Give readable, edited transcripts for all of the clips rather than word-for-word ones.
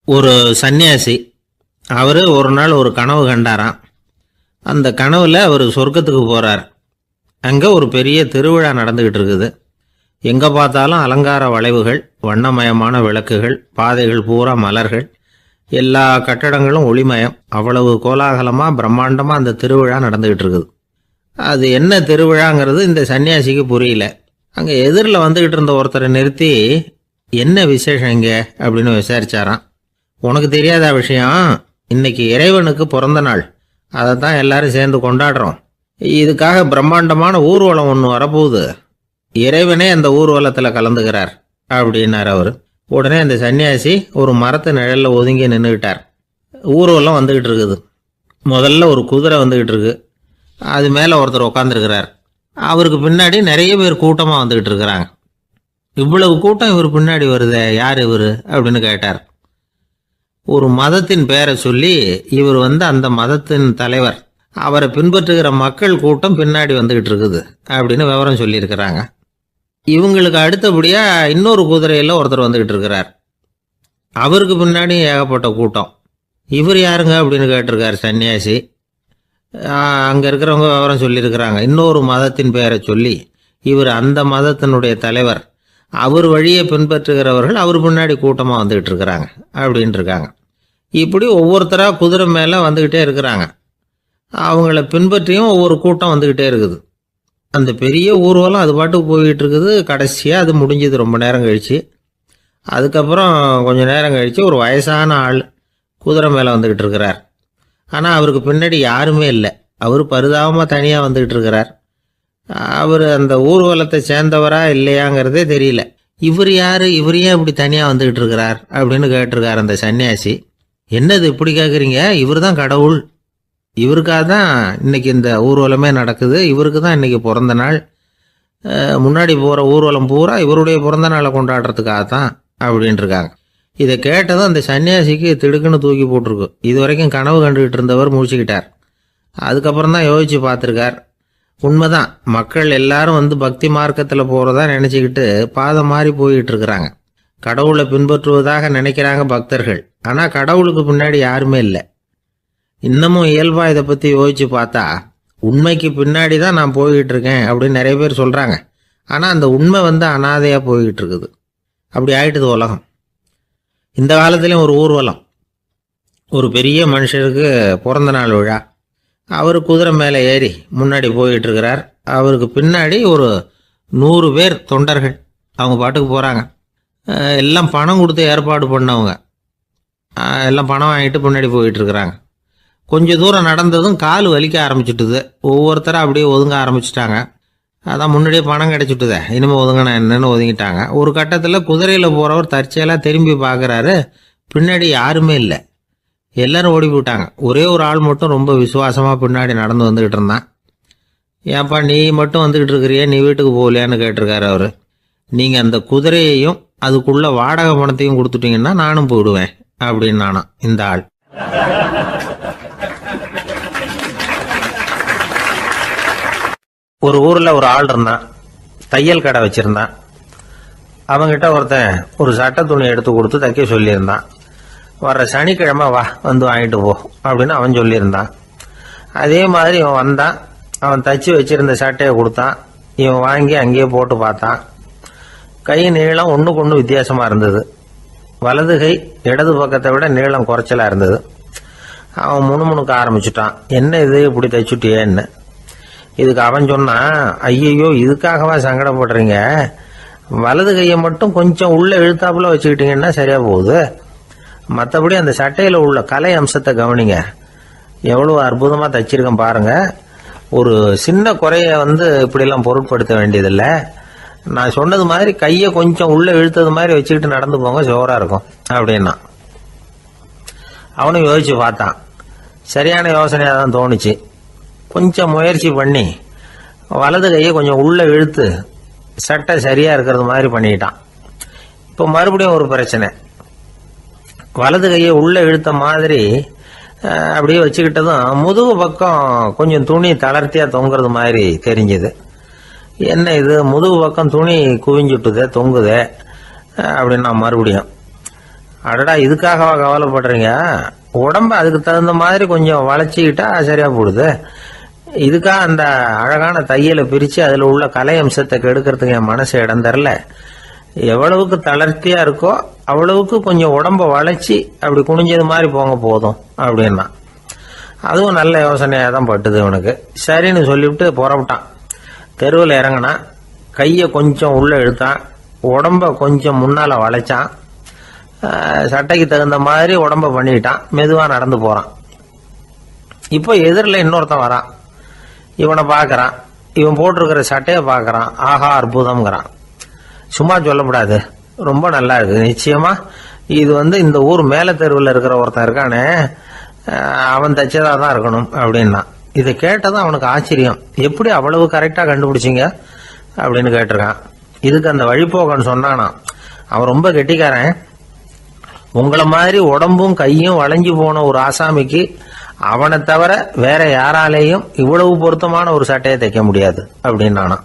ஒரு சன்னியாசி அவர் ஒரு நாள் ஒரு கனவு கண்டாராம். அந்த கனவில் அவர் சொர்க்கத்துக்கு போகிறார். அங்கே ஒரு பெரிய திருவிழா நடந்துக்கிட்டு இருக்குது. எங்கே பார்த்தாலும் அலங்கார வளைவுகள், வண்ணமயமான விளக்குகள், பாதைகள் பூரா மலர்கள், எல்லா கட்டடங்களும் ஒளிமயம். அவ்வளவு கோலாகலமாக பிரம்மாண்டமாக அந்த திருவிழா நடந்துக்கிட்டு இருக்குது. அது என்ன திருவிழாங்கிறது இந்த சன்னியாசிக்கு புரியல. அங்கே எதிரில் வந்துக்கிட்டு இருந்த ஒருத்தரை நிறுத்தி, என்ன விசேஷம் இங்கே அப்படின்னு விசாரிச்சாராம். உனக்கு தெரியாத விஷயம், இன்னைக்கு இறைவனுக்கு பிறந்த நாள், அதை தான் எல்லாரும் சேர்ந்து கொண்டாடுறோம். இதுக்காக பிரம்மாண்டமான ஊர்வலம் ஒன்று வரப்போகுது. இறைவனே அந்த ஊர்வலத்தில் கலந்துக்கிறார் அப்படின்னார் அவர். உடனே அந்த சன்னியாசி ஒரு மரத்து நிழலில் ஒதுங்கி நின்றுக்கிட்டார். ஊர்வலம் வந்துக்கிட்டு இருக்குது. முதல்ல ஒரு குதிரை வந்துக்கிட்டு இருக்கு. அது மேலே ஒருத்தர் உட்காந்துருக்கிறார். அவருக்கு பின்னாடி நிறைய பேர் கூட்டமாக வந்துக்கிட்டு இருக்கிறாங்க. இவ்வளவு கூட்டம் இவர் பின்னாடி வருதே, யார் இவர் அப்படின்னு கேட்டார். ஒரு மதத்தின் பெயரை சொல்லி, இவர் அந்த மதத்தின் தலைவர், அவரை பின்பற்றுகிற மக்கள் கூட்டம் பின்னாடி வந்துக்கிட்டு இருக்குது அப்படின்னு விவரம் சொல்லியிருக்கிறாங்க. இவங்களுக்கு அடுத்தபடியாக இன்னொரு குதிரையில் ஒருத்தர் வந்துக்கிட்டு இருக்கிறார். அவருக்கு பின்னாடி ஏகப்பட்ட கூட்டம். இவர் யாருங்க அப்படின்னு கேட்டிருக்கார் சன்னியாசி. அங்கே இருக்கிறவங்க விவரம் சொல்லியிருக்கிறாங்க. இன்னொரு மதத்தின் பெயரை சொல்லி, இவர் அந்த மதத்தினுடைய தலைவர், அவர் வழியை பின்பற்றுகிறவர்கள் அவர் பின்னாடி கூட்டமாக வந்துக்கிட்டு இருக்கிறாங்க அப்படின்ட்டு இருக்காங்க. இப்படி ஒவ்வொருத்தராக குதிரை மேலே வந்துக்கிட்டே இருக்கிறாங்க. அவங்கள பின்பற்றியும் ஒவ்வொரு கூட்டம் வந்துக்கிட்டே இருக்குது. அந்த பெரிய ஊர்வலம் அது பாட்டுக்கு போய்கிட்டு இருக்குது. கடைசியாக அது முடிஞ்சது ரொம்ப நேரம் கழித்து. அதுக்கப்புறம் கொஞ்சம் நேரம் கழித்து ஒரு வயசான ஆள் குதிரை மேலே வந்துக்கிட்டு இருக்கிறார். ஆனால் அவருக்கு பின்னாடி யாருமே இல்லை. அவர் பரிதாபமாக தனியாக வந்துக்கிட்டு இருக்கிறார். அவர் அந்த ஊர்வலத்தை சேர்ந்தவரா இல்லையாங்கிறதே தெரியல. இவர் யார், இவர் ஏன் இப்படி தனியாக வந்துக்கிட்டு இருக்கிறார் அப்படின்னு கேட்டிருக்கார் அந்த சன்னியாசி. என்னது இப்படி கேட்குறீங்க? இவர் தான் கடவுள். இவருக்காக தான் இன்றைக்கி இந்த ஊர்வலமே நடக்குது. இவருக்கு தான் இன்றைக்கி பிறந்த நாள். முன்னாடி போகிற ஊர்வலம் பூரா இவருடைய பிறந்த நாளை கொண்டாடுறதுக்காக தான் அப்படின்ட்டுருக்காங்க. இதை கேட்டதும் அந்த சன்னியாசிக்கு திடுக்குன்னு தூக்கி போட்டிருக்கு. இது வரைக்கும் கனவு கண்டுகிட்டு இருந்தவர் முடிச்சுக்கிட்டார். அதுக்கப்புறம் தான் யோசித்து பார்த்துருக்கார். உண்மைதான், மக்கள் எல்லாரும் பக்தி மார்க்கத்தில் போகிறதா நினச்சிக்கிட்டு பாதை மாறி போய்கிட்டு இருக்கிறாங்க. கடவுளை பின்பற்றுவதாக நினைக்கிறாங்க பக்தர்கள். ஆனால் கடவுளுக்கு பின்னாடி யாருமே இல்லை. இன்னமும் இயல்பாக இதை பற்றி யோசித்து பார்த்தா, உண்மைக்கு பின்னாடி தான் நான் போய்கிட்டு இருக்கேன் அப்படின்னு நிறைய பேர் சொல்கிறாங்க. ஆனால் அந்த உண்மை அனாதையாக போய்கிட்டு இருக்குது. அப்படி ஆயிட்டுது உலகம். இந்த காலத்துலேயும் ஒரு ஊர்வலம், ஒரு பெரிய மனுஷருக்கு பிறந்த நாள் விழா. அவர் குதிரை மேலே ஏறி முன்னாடி போய்கிட்டு இருக்கிறார். அவருக்கு பின்னாடி ஒரு 100 பேர் தொண்டர்கள் அவங்க பாட்டுக்கு போகிறாங்க. எல்லாம் பணம் கொடுத்து ஏற்பாடு பண்ணவங்க. எல்லாம் பணம் வாங்கிட்டு முன்னாடி போயிட்டு இருக்கிறாங்க. கொஞ்சம் தூரம் நடந்ததும் கால் வலிக்க ஆரம்பிச்சுட்டுது. ஒவ்வொருத்தரும் அப்படியே ஒதுங்க ஆரம்பிச்சிட்டாங்க. அதான் முன்னாடியே பணம் கிடைச்சிட்டுதே, இனிமேல் ஒதுங்கினா என்னன்னு ஒதுங்கிட்டாங்க. ஒரு கட்டத்தில் குதிரையில் போகிறவர் தற்செயலாக திரும்பி பார்க்குறாரு. பின்னாடி யாருமே இல்லை. எல்லோரும் ஓடி போயிட்டாங்க. ஒரே ஒரு ஆள் மட்டும் ரொம்ப விசுவாசமாக பின்னாடி நடந்து வந்துக்கிட்டு இருந்தான். ஏன்ப்பா நீ மட்டும் வந்துக்கிட்டு இருக்கிறியே, நீ வீட்டுக்கு போகலையான்னு கேட்டிருக்காரு அவர். நீங்கள் அந்த குதிரையையும் அதுக்குள்ள வாடகை பணத்தையும் கொடுத்துட்டீங்கன்னா நானும் போயிடுவேன் அப்படின்னு நானாம் இந்த ஆள். ஒரு ஊரில் ஒரு ஆள் இருந்தான். தையல் கடை வச்சுருந்தான். அவங்கிட்ட ஒருத்தன் ஒரு சட்டை துணி எடுத்து கொடுத்து தைக்க சொல்லியிருந்தான். வர்ற சனிக்கிழமை வா, வாங்கிட்டு போ அப்படின்னு அவன் சொல்லியிருந்தான். அதே மாதிரி இவன் வந்தான். அவன் தச்சு வச்சிருந்த சட்டையை கொடுத்தான். இவன் வாங்கி அங்கேயே போட்டு பார்த்தான். கை நீளம் ஒன்றுக்கு ஒன்று வித்தியாசமாக இருந்தது. வலது கை இடது பக்கத்தை விட நீளம் குறைச்சலாக இருந்தது. அவன் முணுமுணுக்க ஆரம்பிச்சுட்டான். என்ன இது இப்படி தைச்சுட்டியேன்னு. இதுக்கு அவன் சொன்னான், ஐயையோ இதுக்காகவா சங்கடப்படுறீங்க, வலது கையை மட்டும் கொஞ்சம் உள்ளே இழுத்தாப்புல வச்சுக்கிட்டீங்கன்னா சரியாக போகுது. மற்றபடி அந்த சட்டையில் உள்ள கலை அம்சத்தை கவனிங்க, எவ்வளோ அற்புதமாக தைச்சிருக்கேன் பாருங்க. ஒரு சின்ன குறைய இப்படிலாம் பொருட்படுத்த வேண்டியதில்லை. நான் சொன்னது மாதிரி கையை கொஞ்சம் உள்ளே இழுத்தது மாதிரி வச்சுக்கிட்டு நடந்து போங்க, ஜோராக இருக்கும் அப்படின்னா. அவனும் யோசிச்சு பார்த்தான். சரியான யோசனையாக தான் தோணுச்சு. கொஞ்சம் முயற்சி பண்ணி வலது கையை கொஞ்சம் உள்ளே இழுத்து சட்டை சரியாக இருக்கிறது மாதிரி பண்ணிக்கிட்டான். இப்போ மறுபடியும் ஒரு பிரச்சனை. வலது கையை உள்ளே இழுத்த மாதிரி அப்படியே வச்சுக்கிட்டதும் முதுகு பக்கம் கொஞ்சம் துணி தளர்த்தியாக தொங்குறது மாதிரி தெரிஞ்சுது. என்ன இது, முதுகு பக்கம் துணி குவிஞ்சுட்டுதே, தொங்குதே அப்படின்னா மறுபடியும் அடடா, இதுக்காகவா கவலைப்படுறீங்க? உடம்ப அதுக்கு தகுந்த மாதிரி கொஞ்சம் வளைச்சிக்கிட்டா சரியா போடுது. இதுக்காக அந்த அழகான தையலை பிரித்து அதில் உள்ள கலை அம்சத்தை கெடுக்கிறதுக்கு என் மனசு இடம் தரல. எவ்வளவுக்கு தளர்த்தியா இருக்கோ அவ்வளவுக்கு கொஞ்சம் உடம்ப வளைச்சி அப்படி குனிஞ்சது மாதிரி போங்க போதும் அப்படின்னா. அதுவும் நல்ல யோசனையாக தான் பட்டுது இவனுக்கு. சரின்னு சொல்லிவிட்டு புறப்பட்டான். தெருவில் இறங்கினான். கையை கொஞ்சம் உள்ளே இழுத்தான். உடம்ப கொஞ்சம் முன்னால் வளைச்சான். சட்டைக்கு தகுந்த மாதிரி உடம்ப பண்ணிக்கிட்டான். மெதுவாக நடந்து போகிறான். இப்போ எதிரில் இன்னொருத்தன் வரான். இவனை பார்க்குறான். இவன் போட்டிருக்கிற சட்டையை பார்க்குறான். ஆஹா அற்புதம்ங்கிறான். சும்மா சொல்லக்கூடாது, ரொம்ப நல்லா இருக்கு. நிச்சயமா இது இந்த ஊர் மேல தெருவில் இருக்கிற ஒருத்தன் இருக்கானே, அவன் தைச்சதா தான் இருக்கணும் அப்படின்னா. இதை கேட்டதும் அவனுக்கு ஆச்சரியம். எப்படி அவ்வளவு கரெக்டா கண்டுபிடிச்சிங்க அப்படின்னு கேட்டிருக்கான். இதுக்கு அந்த வழிபோக்கன்னு சொன்னானா, அவன் ரொம்ப கெட்டிக்காரன். உங்களை மாதிரி உடம்பும் கையும் வளைஞ்சு போன ஒரு ஆசாமிக்கு அவனை தவிர வேற யாராலேயும் இவ்வளவு பொருத்தமான ஒரு சட்டையை தைக்க முடியாது அப்படின்னானா.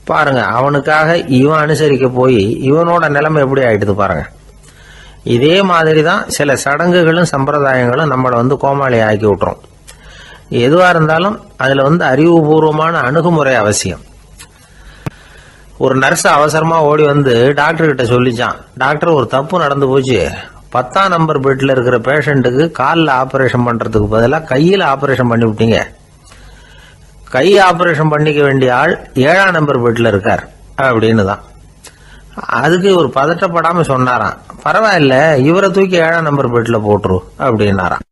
பாருங்க, அவனுக்காக இவன் அனுசரிக்க போய் இவனோட நிலைமை எப்படி ஆயிடுது பாருங்க. இதே மாதிரி தான் சில சடங்குகளும் சம்பிரதாயங்களும் நம்மளை கோமாளி ஆக்கி விட்டுரும். எதுவா இருந்தாலும் அதுல அறிவுபூர்வமான அணுகுமுறை அவசியம். ஒரு நர்ஸ் அவசரமா ஓடி டாக்டர் கிட்ட சொல்லிச்சான், டாக்டர் ஒரு தப்பு நடந்து போச்சு. 10ஆம் நம்பர் பெட்ல இருக்கிற பேஷண்ட்டுக்கு காலில் ஆபரேஷன் பண்றதுக்கு பதிலாக கையில் ஆபரேஷன் பண்ணி விட்டீங்க. கை ஆபரேஷன் பண்ணிக்க வேண்டிய ஆள் 7ஆம் நம்பர் பெட்ல இருக்கார் அப்படின்னு தான். அதுக்கு ஒரு பதட்டப்படாம சொன்னாராம், பரவாயில்ல இவரை தூக்கி 7ஆம் நம்பர் பெட்ல போட்டுரு அப்படின்னாராம்.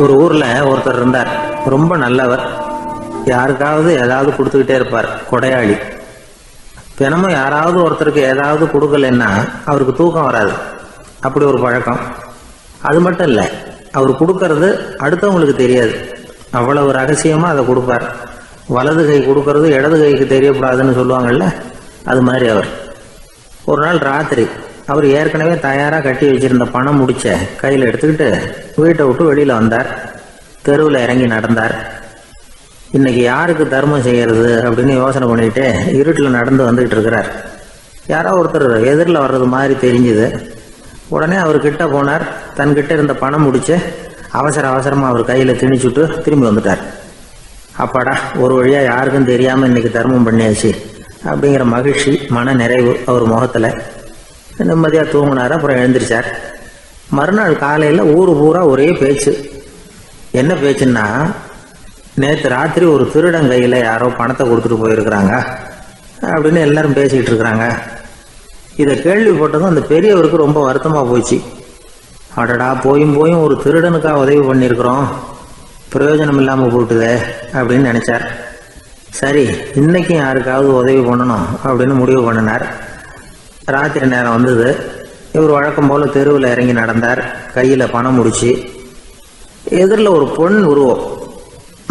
ஒரு ஊர்ல ஒருத்தர் இருந்தார். ரொம்ப நல்லவர். யாருக்காவது ஏதாவது கொடுத்துக்கிட்டே இருப்பார். கொடையாளி. தினமும் யாராவது ஒருத்தருக்கு ஏதாவது கொடுக்கலன்னா அவருக்கு தூக்கம் வராது. அப்படி ஒரு பழக்கம். அது மட்டும் இல்ல, அவர் கொடுக்கறது அடுத்தவங்களுக்கு தெரியாது. அவ்வளவு ரகசியமா அதை கொடுப்பார். வலது கை கொடுக்கறது இடது கைக்கு தெரியக்கூடாதுன்னு சொல்லுவாங்கல்ல, அது மாதிரி அவர். ஒரு நாள் ராத்திரி அவர் ஏற்கனவே தயாரா கட்டி வச்சிருந்த பணம் முடிச்ச கையில எடுத்துக்கிட்டு வீட்டை விட்டு வெளியில வந்தார். தெருவில் இறங்கி நடந்தார். இன்னைக்கு யாருக்கு தர்மம் செய்யறது அப்படின்னு யோசனை பண்ணிட்டு இருட்டில் நடந்து வந்துகிட்டு இருக்கிறார். யாரோ ஒருத்தர் எதிரில் வர்றது மாதிரி தெரிஞ்சுது. உடனே அவர் கிட்ட போனார். தன்கிட்ட இருந்த பணம் முடிச்சு அவசரமா அவர் கையில திணிச்சுட்டு திரும்பி வந்துட்டார். அப்பாடா, ஒரு வழியா யாருக்கும் தெரியாம இன்னைக்கு தர்மம் பண்ணியாச்சு அப்படிங்கிற மகிழ்ச்சி, மன நிறைவு அவர் முகத்துல. நிம்மதியா தூங்கினார். அப்புறம் எழுந்திரிச்சார். மறுநாள் காலையில ஊரு பூரா ஒரே பேச்சு. என்ன பேச்சுன்னா, நேற்று ராத்திரி ஒரு திருடன் கையில யாரோ பணத்தை கொடுத்துட்டு போயிருக்கிறாங்க அப்படின்னு எல்லாரும் பேசிக்கிட்டு இருக்கிறாங்க. இதை கேள்விப்பட்டதும் அந்த பெரியவருக்கு ரொம்ப வருத்தமா போச்சு. அடடா, போயும் ஒரு திருடனுக்காக உதவி பண்ணியிருக்கிறோம், பிரயோஜனம் இல்லாம போட்டுதே அப்படின்னு நினைச்சார். சரி, இன்னைக்கும் யாருக்காவது உதவி பண்ணணும் அப்படின்னு முடிவு பண்ணினார். ராத்திரி நேரம் வந்தது. இவர் வழக்கம் போல தெருவில் இறங்கி நடந்தார். கையில பணம் முடிச்சு. எதிரில் ஒரு பெண் உருவம்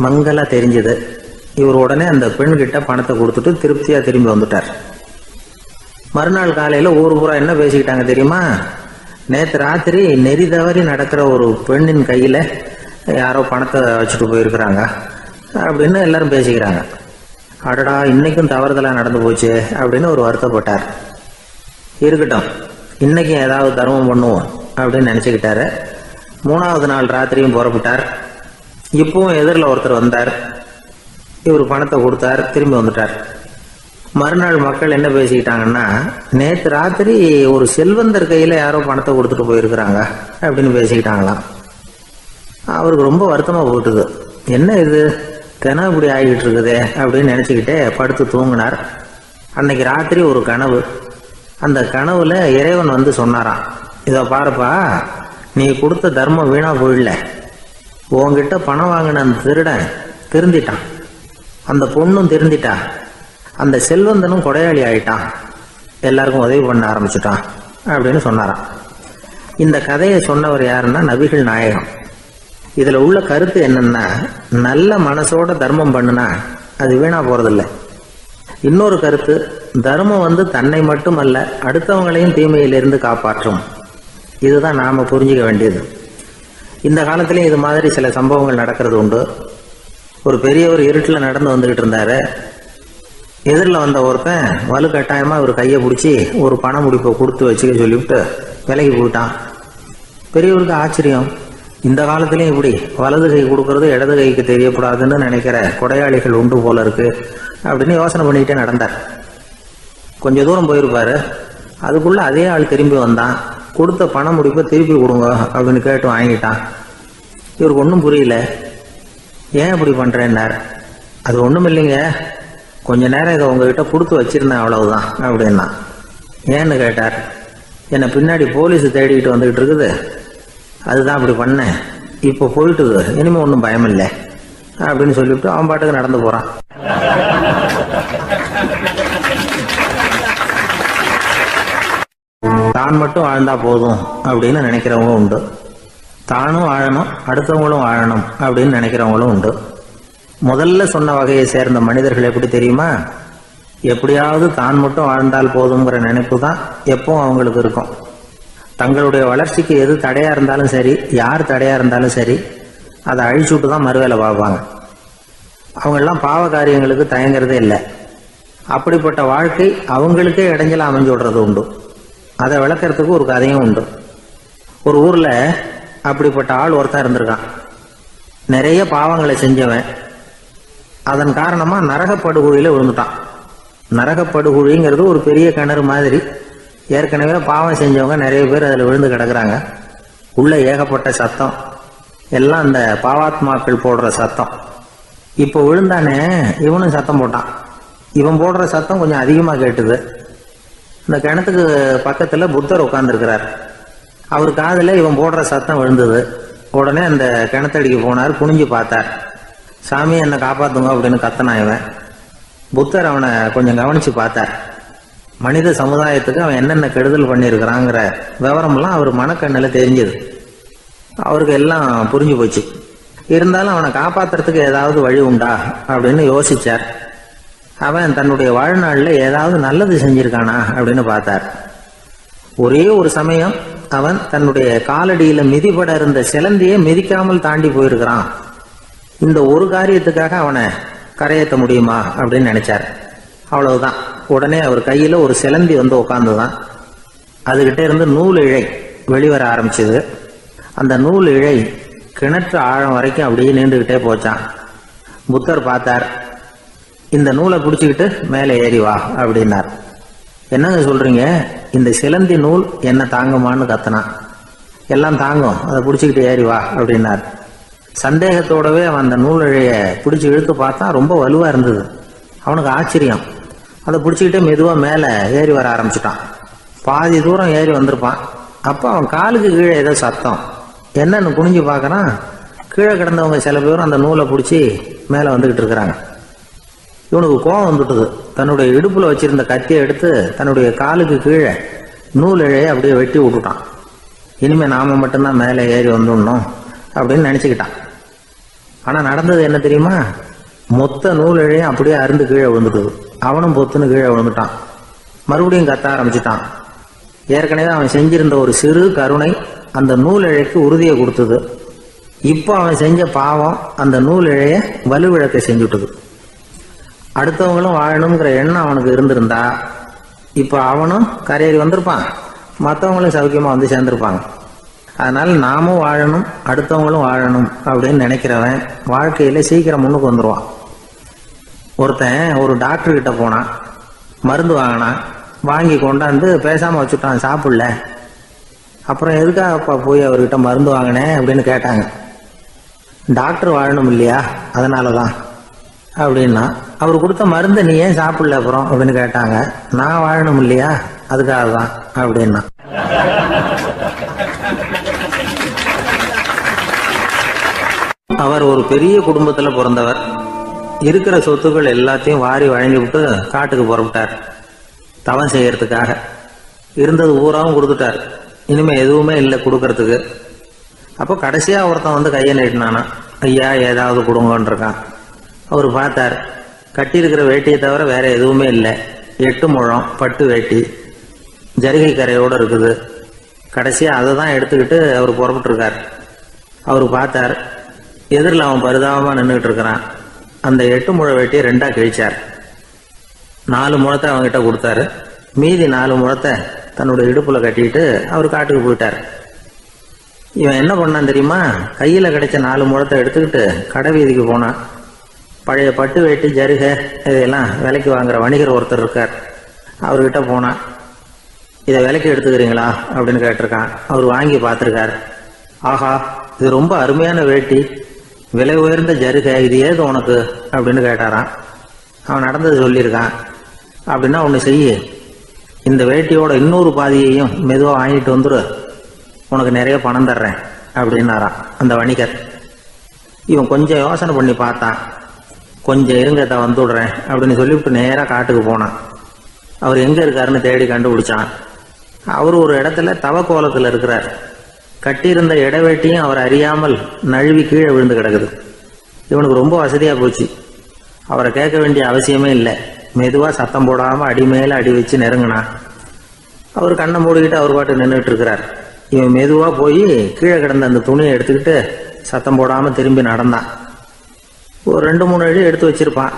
மங்களா தெரிஞ்சது. இவர் உடனே அந்த பெண் கிட்ட பணத்தை கொடுத்துட்டு திருப்தியா திரும்பி வந்துட்டார். மறுநாள் காலையில ஊர் பூரா என்ன பேசிக்கிட்டாங்க தெரியுமா? நேற்று ராத்திரி நெறி தவறி நடக்கிற ஒரு பெண்ணின் கையில யாரோ பணத்தை வச்சுட்டு போயிருக்கிறாங்க அப்படின்னு எல்லாரும் பேசிக்கிறாங்க. அடடா, இன்னைக்கும் தவறுதலா நடந்து போச்சு அப்படின்னு ஒரு வருத்தப்பட்டார். இருக்கட்டும், இன்னைக்கும் ஏதாவது தர்மம் பண்ணுவோம் அப்படின்னு நினைச்சுக்கிட்டாரு. 3வது நாள் ராத்திரியும் புறப்பட்டார். இப்பவும் எதிரில் ஒருத்தர் வந்தார். இவர் பணத்தை கொடுத்தார், திரும்பி வந்துட்டார். மறுநாள் மக்கள் என்ன பேசிக்கிட்டாங்கன்னா, நேற்று ராத்திரி ஒரு செல்வந்தர் கையில யாரோ பணத்தை கொடுத்துட்டு போயிருக்கிறாங்க அப்படின்னு பேசிக்கிட்டாங்களாம். அவருக்கு ரொம்ப வருத்தமா போட்டுது. என்ன இது தினம் இப்படி ஆகிட்டு இருக்குதே அப்படின்னு நினைச்சுக்கிட்டே படுத்து தூங்கினார். அன்னைக்கு ராத்திரி ஒரு கனவு. அந்த கனவுல இறைவன் சொன்னாராம், இதை பாருப்பா, நீ கொடுத்த தர்மம் வீணா போயிடல. உன்கிட்ட பணம் வாங்கின அந்த திருடன் திருந்திட்டான், அந்த பொண்ணும் திருந்திட்டா, அந்த செல்வந்தனும் கொடையாளி ஆயிட்டான், எல்லாருக்கும் உதவி பண்ண ஆரம்பிச்சுட்டான் அப்படின்னு சொன்னாராம். இந்த கதையை சொன்னவர் யாருன்னா நபிகள் நாயகம். இதுல உள்ள கருத்து என்னன்னா, நல்ல மனசோட தர்மம் பண்ணுனா அது வீணா போறதில்லை. இன்னொரு கருத்து, தர்மம் தன்னை மட்டுமல்ல அடுத்தவங்களையும் தீமையிலிருந்து காப்பாற்றும். இதுதான் நாம புரிஞ்சுக்க வேண்டியது. இந்த காலத்திலயும் இது மாதிரி சில சம்பவங்கள் நடக்கிறது உண்டு. ஒரு பெரியவர் இருட்டில் நடந்து வந்துகிட்டு இருந்தாரு. எதிரில் வந்த ஒருத்தன் வலுக்கட்டாயமாக ஒரு கையை பிடிச்சி ஒரு பண முடிப்பை கொடுத்து வச்சுக்க சொல்லிவிட்டு விலகி போயிட்டான். பெரியவருக்கு ஆச்சரியம், இந்த காலத்திலையும் இப்படி வலது கை கொடுக்கறது இடது கைக்கு தெரியக்கூடாதுன்னு நினைக்கிற கொடையாளிகள் உண்டு போல இருக்கு அப்படின்னு யோசனை பண்ணிக்கிட்டே நடந்தார். கொஞ்சம் தூரம் போயிருப்பாரு. அதுக்குள்ள அதே ஆள் திரும்பி வந்தான். கொடுத்த பண முடிப்பை திருப்பி கொடுங்க அப்படின்னு கேட்டு வாங்கிட்டான். இவருக்கு ஒன்றும் புரியல. ஏன் இப்படி பண்றேன்னார். அது ஒன்றும் இல்லைங்க, கொஞ்ச நேரம் இதை உங்ககிட்ட கொடுத்து வச்சிருந்தேன் அவ்வளவுதான் அப்படின்னா. ஏன்னு கேட்டார். என்னை பின்னாடி போலீஸ் தேடிக்கிட்டு வந்துகிட்டு இருக்குது, அதுதான் அப்படி பண்ணேன், இப்போ போயிட்டுது, இனிமே ஒன்றும் பயம் இல்லை அப்படின்னு சொல்லிவிட்டு அவன் பாட்டுக்கு நடந்து போறான். தான் மட்டும் வாழ்ந்தா போதும் அப்படின்னு நினைக்கிறவங்களும் உண்டு. தானும் வாழணும், அடுத்தவங்களும் வாழணும் அப்படின்னு நினைக்கிறவங்களும் உண்டு. முதல்ல சொன்ன வகையை சேர்ந்த மனிதர்கள் எப்படி தெரியுமா? எப்படியாவது தான் மட்டும் வாழ்ந்தால் போதுங்கிற நினைப்பு தான் எப்பவும் அவங்களுக்கு இருக்கும். தங்களுடைய வளர்ச்சிக்கு எது தடையா இருந்தாலும் சரி, யார் தடையா இருந்தாலும் சரி, அதை அழிச்சுட்டு தான் மறுவேலை பார்ப்பாங்க. அவங்கெல்லாம் பாவ காரியங்களுக்கு தயங்குறதே இல்லை. அப்படிப்பட்ட வாழ்க்கை அவங்களுக்கே இடைஞ்சல அமைஞ்சு விடுறது உண்டு. அதை விளக்கறதுக்கு ஒரு கதையும் உண்டு. ஒரு ஊர்ல அப்படிப்பட்ட ஆள் ஒருத்தன் இருந்திருக்கான். நிறைய பாவங்களை செஞ்சவன். அதன் காரணமா நரகப்படுகொழியில விழுந்துட்டான். நரகப்படுகொழிங்கிறது ஒரு பெரிய கிணறு மாதிரி. ஏற்கனவே பாவம் செஞ்சவங்க நிறைய பேர் அதில் விழுந்து கிடக்குறாங்க. உள்ள ஏகப்பட்ட சத்தம், எல்லாம் அந்த பாவாத்மாக்கள் போடுற சத்தம். இப்போ விழுந்தானே இவனும் சத்தம் போட்டான். இவன் போடுற சத்தம் கொஞ்சம் அதிகமா கேட்டுது. இந்த கிணத்துக்கு பக்கத்துல புத்தர் உட்கார்ந்துருக்கிறார். அவர் காதுல இவன் போடுற சத்தம் விழுந்தது. உடனே அந்த கிணத்தடிக்கு போனார். குனிஞ்சு பார்த்தார். சாமி என்னை காப்பாத்துங்க அப்படின்னு கத்தனான் இவன். புத்தர் அவனை கொஞ்சம் கவனிச்சு பார்த்தார். மனித சமுதாயத்துக்கு அவன் என்னென்ன கெடுதல் பண்ணியிருக்கிறாங்கிற விவரம்லாம் அவர் மனக்கண்ணில் தெரிஞ்சது. அவருக்கு எல்லாம் புரிஞ்சு போச்சு. இருந்தாலும் அவனை காப்பாத்துறதுக்கு ஏதாவது வழி உண்டா அப்படின்னு யோசிச்சார். அவன் தன்னுடைய வாழ்நாளில் ஏதாவது நல்லது செஞ்சிருக்கானா அப்படின்னு பார்த்தார். ஒரே ஒரு சமயம் அவன் தன்னுடைய காலடியில மிதிபட இருந்த சிலந்தியை மிதிக்காமல் தாண்டி போயிருக்கிறான். இந்த ஒரு காரியத்துக்காக அவனை கரையேற்ற முடியுமா அப்படின்னு நினைச்சார். அவ்வளவுதான். உடனே அவர் கையில ஒரு சிலந்தி வந்து உட்கார்ந்துதான். அதுகிட்ட இருந்து நூல் இழை வெளிவர ஆரம்பிச்சது. அந்த நூல் இழை கிணற்று ஆழம் வரைக்கும் அப்படியே நீண்டுகிட்டே போச்சான். புத்தர் பார்த்தார். இந்த நூலை பிடிச்சிக்கிட்டு மேலே ஏறி வா அப்படின்னார். என்னங்க சொல்றீங்க, இந்த சிலந்தி நூல் என்ன தாங்குமான்னு கத்தனான். எல்லாம் தாங்கும், அதை பிடிச்சிக்கிட்டு ஏறி வா அப்படின்னார். சந்தேகத்தோடவே அவன் அந்த நூல் இழைய பிடிச்சி இழுத்து பார்த்தா ரொம்ப வலுவா இருந்தது. அவனுக்கு ஆச்சரியம். அதை பிடிச்சிக்கிட்டே மெதுவா மேலே ஏறி வர ஆரம்பிச்சுட்டான். பாதி தூரம் ஏறி வந்திருப்பான். அப்போ அவன் காலுக்கு கீழே ஏதோ சத்தம். என்னன்னு குனிஞ்சு பார்க்கறான். கீழே கிடந்தவங்க சில பேரும் அந்த நூலை பிடிச்சி மேலே வந்துகிட்டு இருக்கிறாங்க. இவனுக்கு கோபம் வந்துட்டுது. தன்னுடைய இடுப்புல வச்சிருந்த கத்தியை எடுத்து தன்னுடைய காலுக்கு கீழே நூல் இழையை அப்படியே வெட்டி விட்டுட்டான். இனிமே நாம மட்டும்தான் மேலே ஏறி வந்துடணும் அப்படின்னு நினைச்சுக்கிட்டான். ஆனா நடந்தது என்ன தெரியுமா? மொத்த நூல் இழையும் அப்படியே அருந்து கீழே விழுந்துட்டுது. அவனும் பொத்துன்னு கீழே விழுந்துட்டான். மறுபடியும் கத்த ஆரம்பிச்சுட்டான். ஏற்கனவே அவன் செஞ்சிருந்த ஒரு சிறு கருணை அந்த நூல் இழைக்கு உறுதியை கொடுத்தது. இப்போ அவன் செஞ்ச பாவம் அந்த நூல் இழைய வலுவிழக்க செஞ்சுட்டுது. அடுத்தவங்களும் வாழணுங்கிற எண்ணம் அவனுக்கு இருந்திருந்தா இப்போ அவனும் கரையேறி வந்திருப்பான், மற்றவங்களும் சௌக்கியமா வந்து சேர்ந்திருப்பாங்க. அதனால நாமும் வாழணும், அடுத்தவங்களும் வாழணும் அப்படின்னு நினைக்கிறவன் வாழ்க்கையில சீக்கிரம் முன்னுக்கு வந்துடுவான். ஒருத்தன் ஒரு டாக்டர் கிட்ட போனான். மருந்து வாங்கினான். வாங்கி கொண்டாந்து பேசாம வச்சுட்டான், சாப்பிடல. அப்புறம் எதுக்காகப்பா போய் அவர்கிட்ட மருந்து வாங்கினேன் அப்படின்னு கேட்டாங்க. டாக்டர் வாழணும் இல்லையா, அதனாலதான் அப்படின்னா. அவர் கொடுத்த மருந்து நீ ஏன் சாப்பிடல அப்புறம் அப்படின்னு கேட்டாங்க. நான் வாழணும் இல்லையா, அதுக்காக தான் அப்படின்னா. அவர் ஒரு பெரிய குடும்பத்துல பிறந்தவர். இருக்கிற சொத்துக்கள் எல்லாத்தையும் வாரி வழங்கி விட்டு காட்டுக்கு புறப்பட்டார் தவம் செய்யறதுக்காக. இருந்தது ஊராவும் கொடுத்துட்டார். இனிமே எதுவுமே இல்லை கொடுக்கறதுக்கு. அப்போ கடைசியா ஒருத்தன் வந்து கையை நீட்டினானா, ஐயா ஏதாவது கொடுங்கன்னு இருக்கான். அவர் பார்த்தார். கட்டியிருக்கிற வேட்டியை தவிர வேற எதுவுமே இல்லை. 8 முழம் பட்டு வேட்டி, ஜரிகை கரையோடு இருக்குது. கடைசியா அதை தான் எடுத்துக்கிட்டு அவர் புறப்பட்டு இருக்கார். அவர் பார்த்தார். எதிரில் அவன் பரிதாபமா நின்றுட்டு இருக்கிறான். அந்த 8 முழ வேட்டியை 2ஆ கிழிச்சார். 4 முழத்தை அவங்ககிட்ட கொடுத்தாரு. மீதி 4 முழத்தை தன்னுடைய இடுப்புல கட்டிட்டு அவர் காட்டுக்கு போயிட்டார். இவன் என்ன பண்ணான் தெரியுமா? கையில் கிடைச்ச 4 முழத்தை எடுத்துக்கிட்டு கடை வீதிக்கு போனான். பழைய பட்டு வேட்டி ஜருகை இதையெல்லாம் விலைக்கு வாங்குற வணிகர் ஒருத்தர் இருக்கார். அவர்கிட்ட போனான். இதை விலைக்கு எடுத்துக்கிறீங்களா அப்படின்னு கேட்டிருக்கான். அவர் வாங்கி பார்த்துருக்கார். ஆஹா, இது ரொம்ப அருமையான வேட்டி, விலை உயர்ந்த ஜருகை, இது ஏது உனக்கு அப்படின்னு கேட்டாரான். அவன் நடந்தது சொல்லியிருக்கான். அப்படின்னா ஒன்று செய்ய, இந்த வேட்டியோட இன்னொரு பாதியையும் மெதுவாக வாங்கிட்டு வந்துரு, உனக்கு நிறைய பணம் தர்றேன் அப்படின்னாரான் அந்த வணிகர். இவன் கொஞ்சம் யோசனை பண்ணி பார்த்தான். கொஞ்சம் இருங்க, வந்து விடுறேன் அப்படின்னு சொல்லிவிட்டு நேராக காட்டுக்கு போனான். அவர் எங்கே இருக்காருன்னு தேடி கண்டுபிடிச்சான். அவர் ஒரு இடத்துல தவக்கோலத்தில் இருக்கிறார். கட்டியிருந்த இடைவேட்டியும் அவர் அறியாமல் நழுவி கீழே விழுந்து கிடக்குது. இவனுக்கு ரொம்ப வசதியாக போச்சு. அவரை கேட்க வேண்டிய அவசியமே இல்லை. மெதுவாக சத்தம் போடாமல் அடி மேலே அடி வச்சு நெருங்கினான். அவர் கண்ணை மூடிக்கிட்டு அவர் பாட்டு நின்றுட்டு இருக்கிறார். இவன் மெதுவாக போய் கீழே கிடந்த அந்த துணியை எடுத்துக்கிட்டு சத்தம் போடாமல் திரும்பி நடந்தான். ஒரு 2-3 அடி எடுத்து வச்சிருப்பான்.